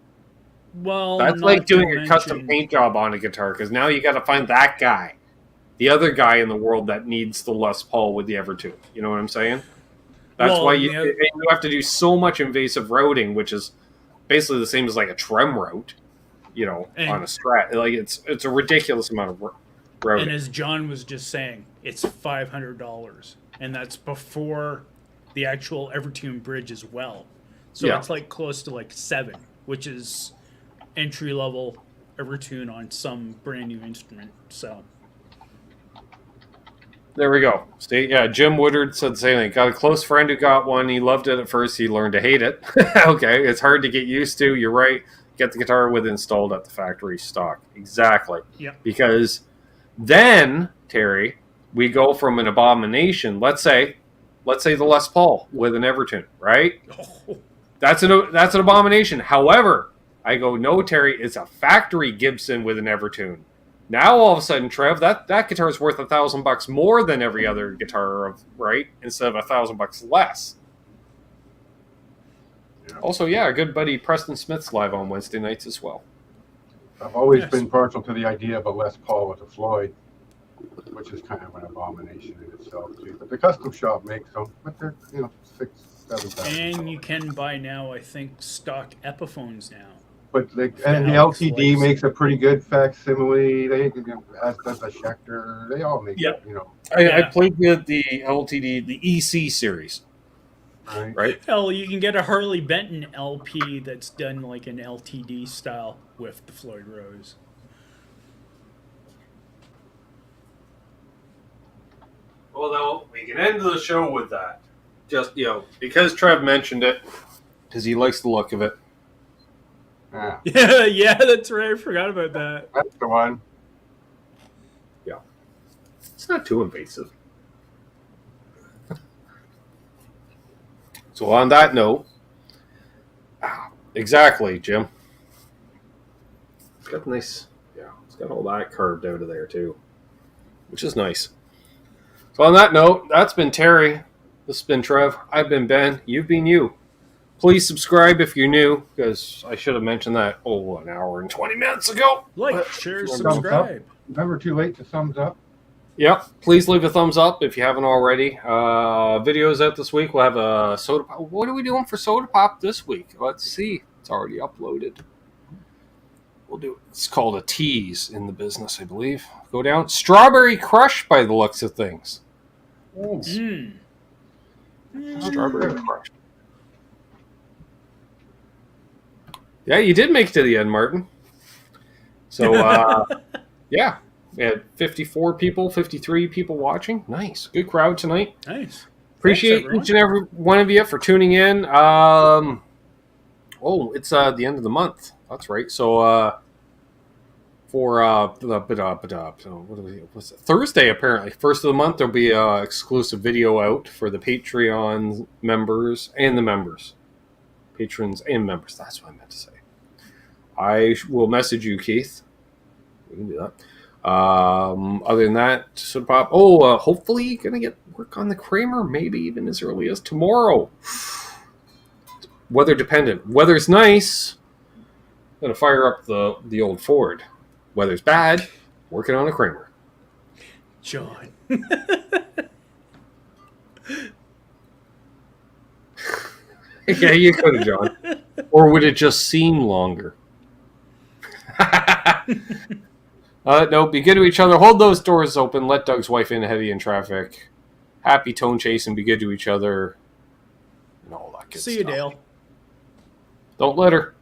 Well, That's not like doing to a custom mention- paint job on a guitar because now you got to find that guy, the other guy in the world that needs the Les Paul with the Evertune. You know what I'm saying? That's Well, why you yeah. you have to do so much invasive routing, which is basically the same as like a trem route, you know, And- on a Strat. Like it's a ridiculous amount of routing. And as John was just saying, it's $500, and that's before the actual Evertune bridge as well. So Yeah. it's like close to like $7, which is entry level Evertune on some brand new instrument. So There we go. See, yeah, Jim Woodard said the same thing. Got a close friend who got one. He loved it at first. He learned to hate it. Okay, it's hard to get used to. You're right. Get the guitar with installed at the factory stock. Exactly. Yep. Because then, Terry, we go from an abomination. Let's say the Les Paul with an Evertune, right? Oh. That's an abomination. However, I go, no, Terry, it's a factory Gibson with an Evertune. Now all of a sudden, Trev, that guitar is worth $1,000 more than every other guitar, right? Instead of $1,000 less. Yeah. Also, yeah, our good buddy Preston Smith's live on Wednesday nights as well. I've always been partial to the idea of a Les Paul with a Floyd, which is kind of an abomination in itself too. But the custom shop makes them, but they're $6,000, $7,000. And you can buy now, I think, stock Epiphones now. But the LTD makes a pretty good facsimile. As does the Schecter. They all make it, I played with the LTD, the EC series. Right? Hell, you can get a Harley Benton LP that's done like an LTD style with the Floyd Rose. Well, though, we can end the show with that. Just, because Trev mentioned it, because he likes the look of it. Yeah, that's right. I forgot about that. That's the one. Yeah. It's not too invasive. So on that note, exactly, Jim. It's got nice, it's got all that carved out of there too, which is nice. So on that note, that's been Terry. This has been Trev. I've been Ben. You've been you. Please subscribe if you're new, because I should have mentioned that, an hour and 20 minutes ago. Like, share, subscribe. Never too late to thumbs up. Yep. Please leave a thumbs up if you haven't already. Videos out this week. We'll have a Soda Pop. What are we doing for Soda Pop this week? Let's see. It's already uploaded. We'll do. It's called a tease in the business, I believe. Go down. Strawberry Crush by the looks of things. Strawberry Crush. Yeah, you did make it to the end, Martin. So, yeah. We had 54 people, 53 people watching. Nice. Good crowd tonight. Nice. Appreciate each and every one of you for tuning in. It's the end of the month. That's right. So, Thursday, apparently, first of the month, there'll be an exclusive video out for the Patreon members and the members. Patrons and members. That's what I meant to say. I will message you, Keith. We can do that. Other than that, Soda Pop. Hopefully gonna get work on the Kramer, maybe even as early as tomorrow. Weather dependent. Weather's nice, gonna fire up the old Ford. Weather's bad, working on a Kramer. John. Yeah, you could have, John. Or would it just seem longer? No, be good to each other. Hold those doors open. Let Doug's wife in ahead of you in traffic. Happy tone chase and be good to each other. And all that good stuff. See you, Dale. Don't let her.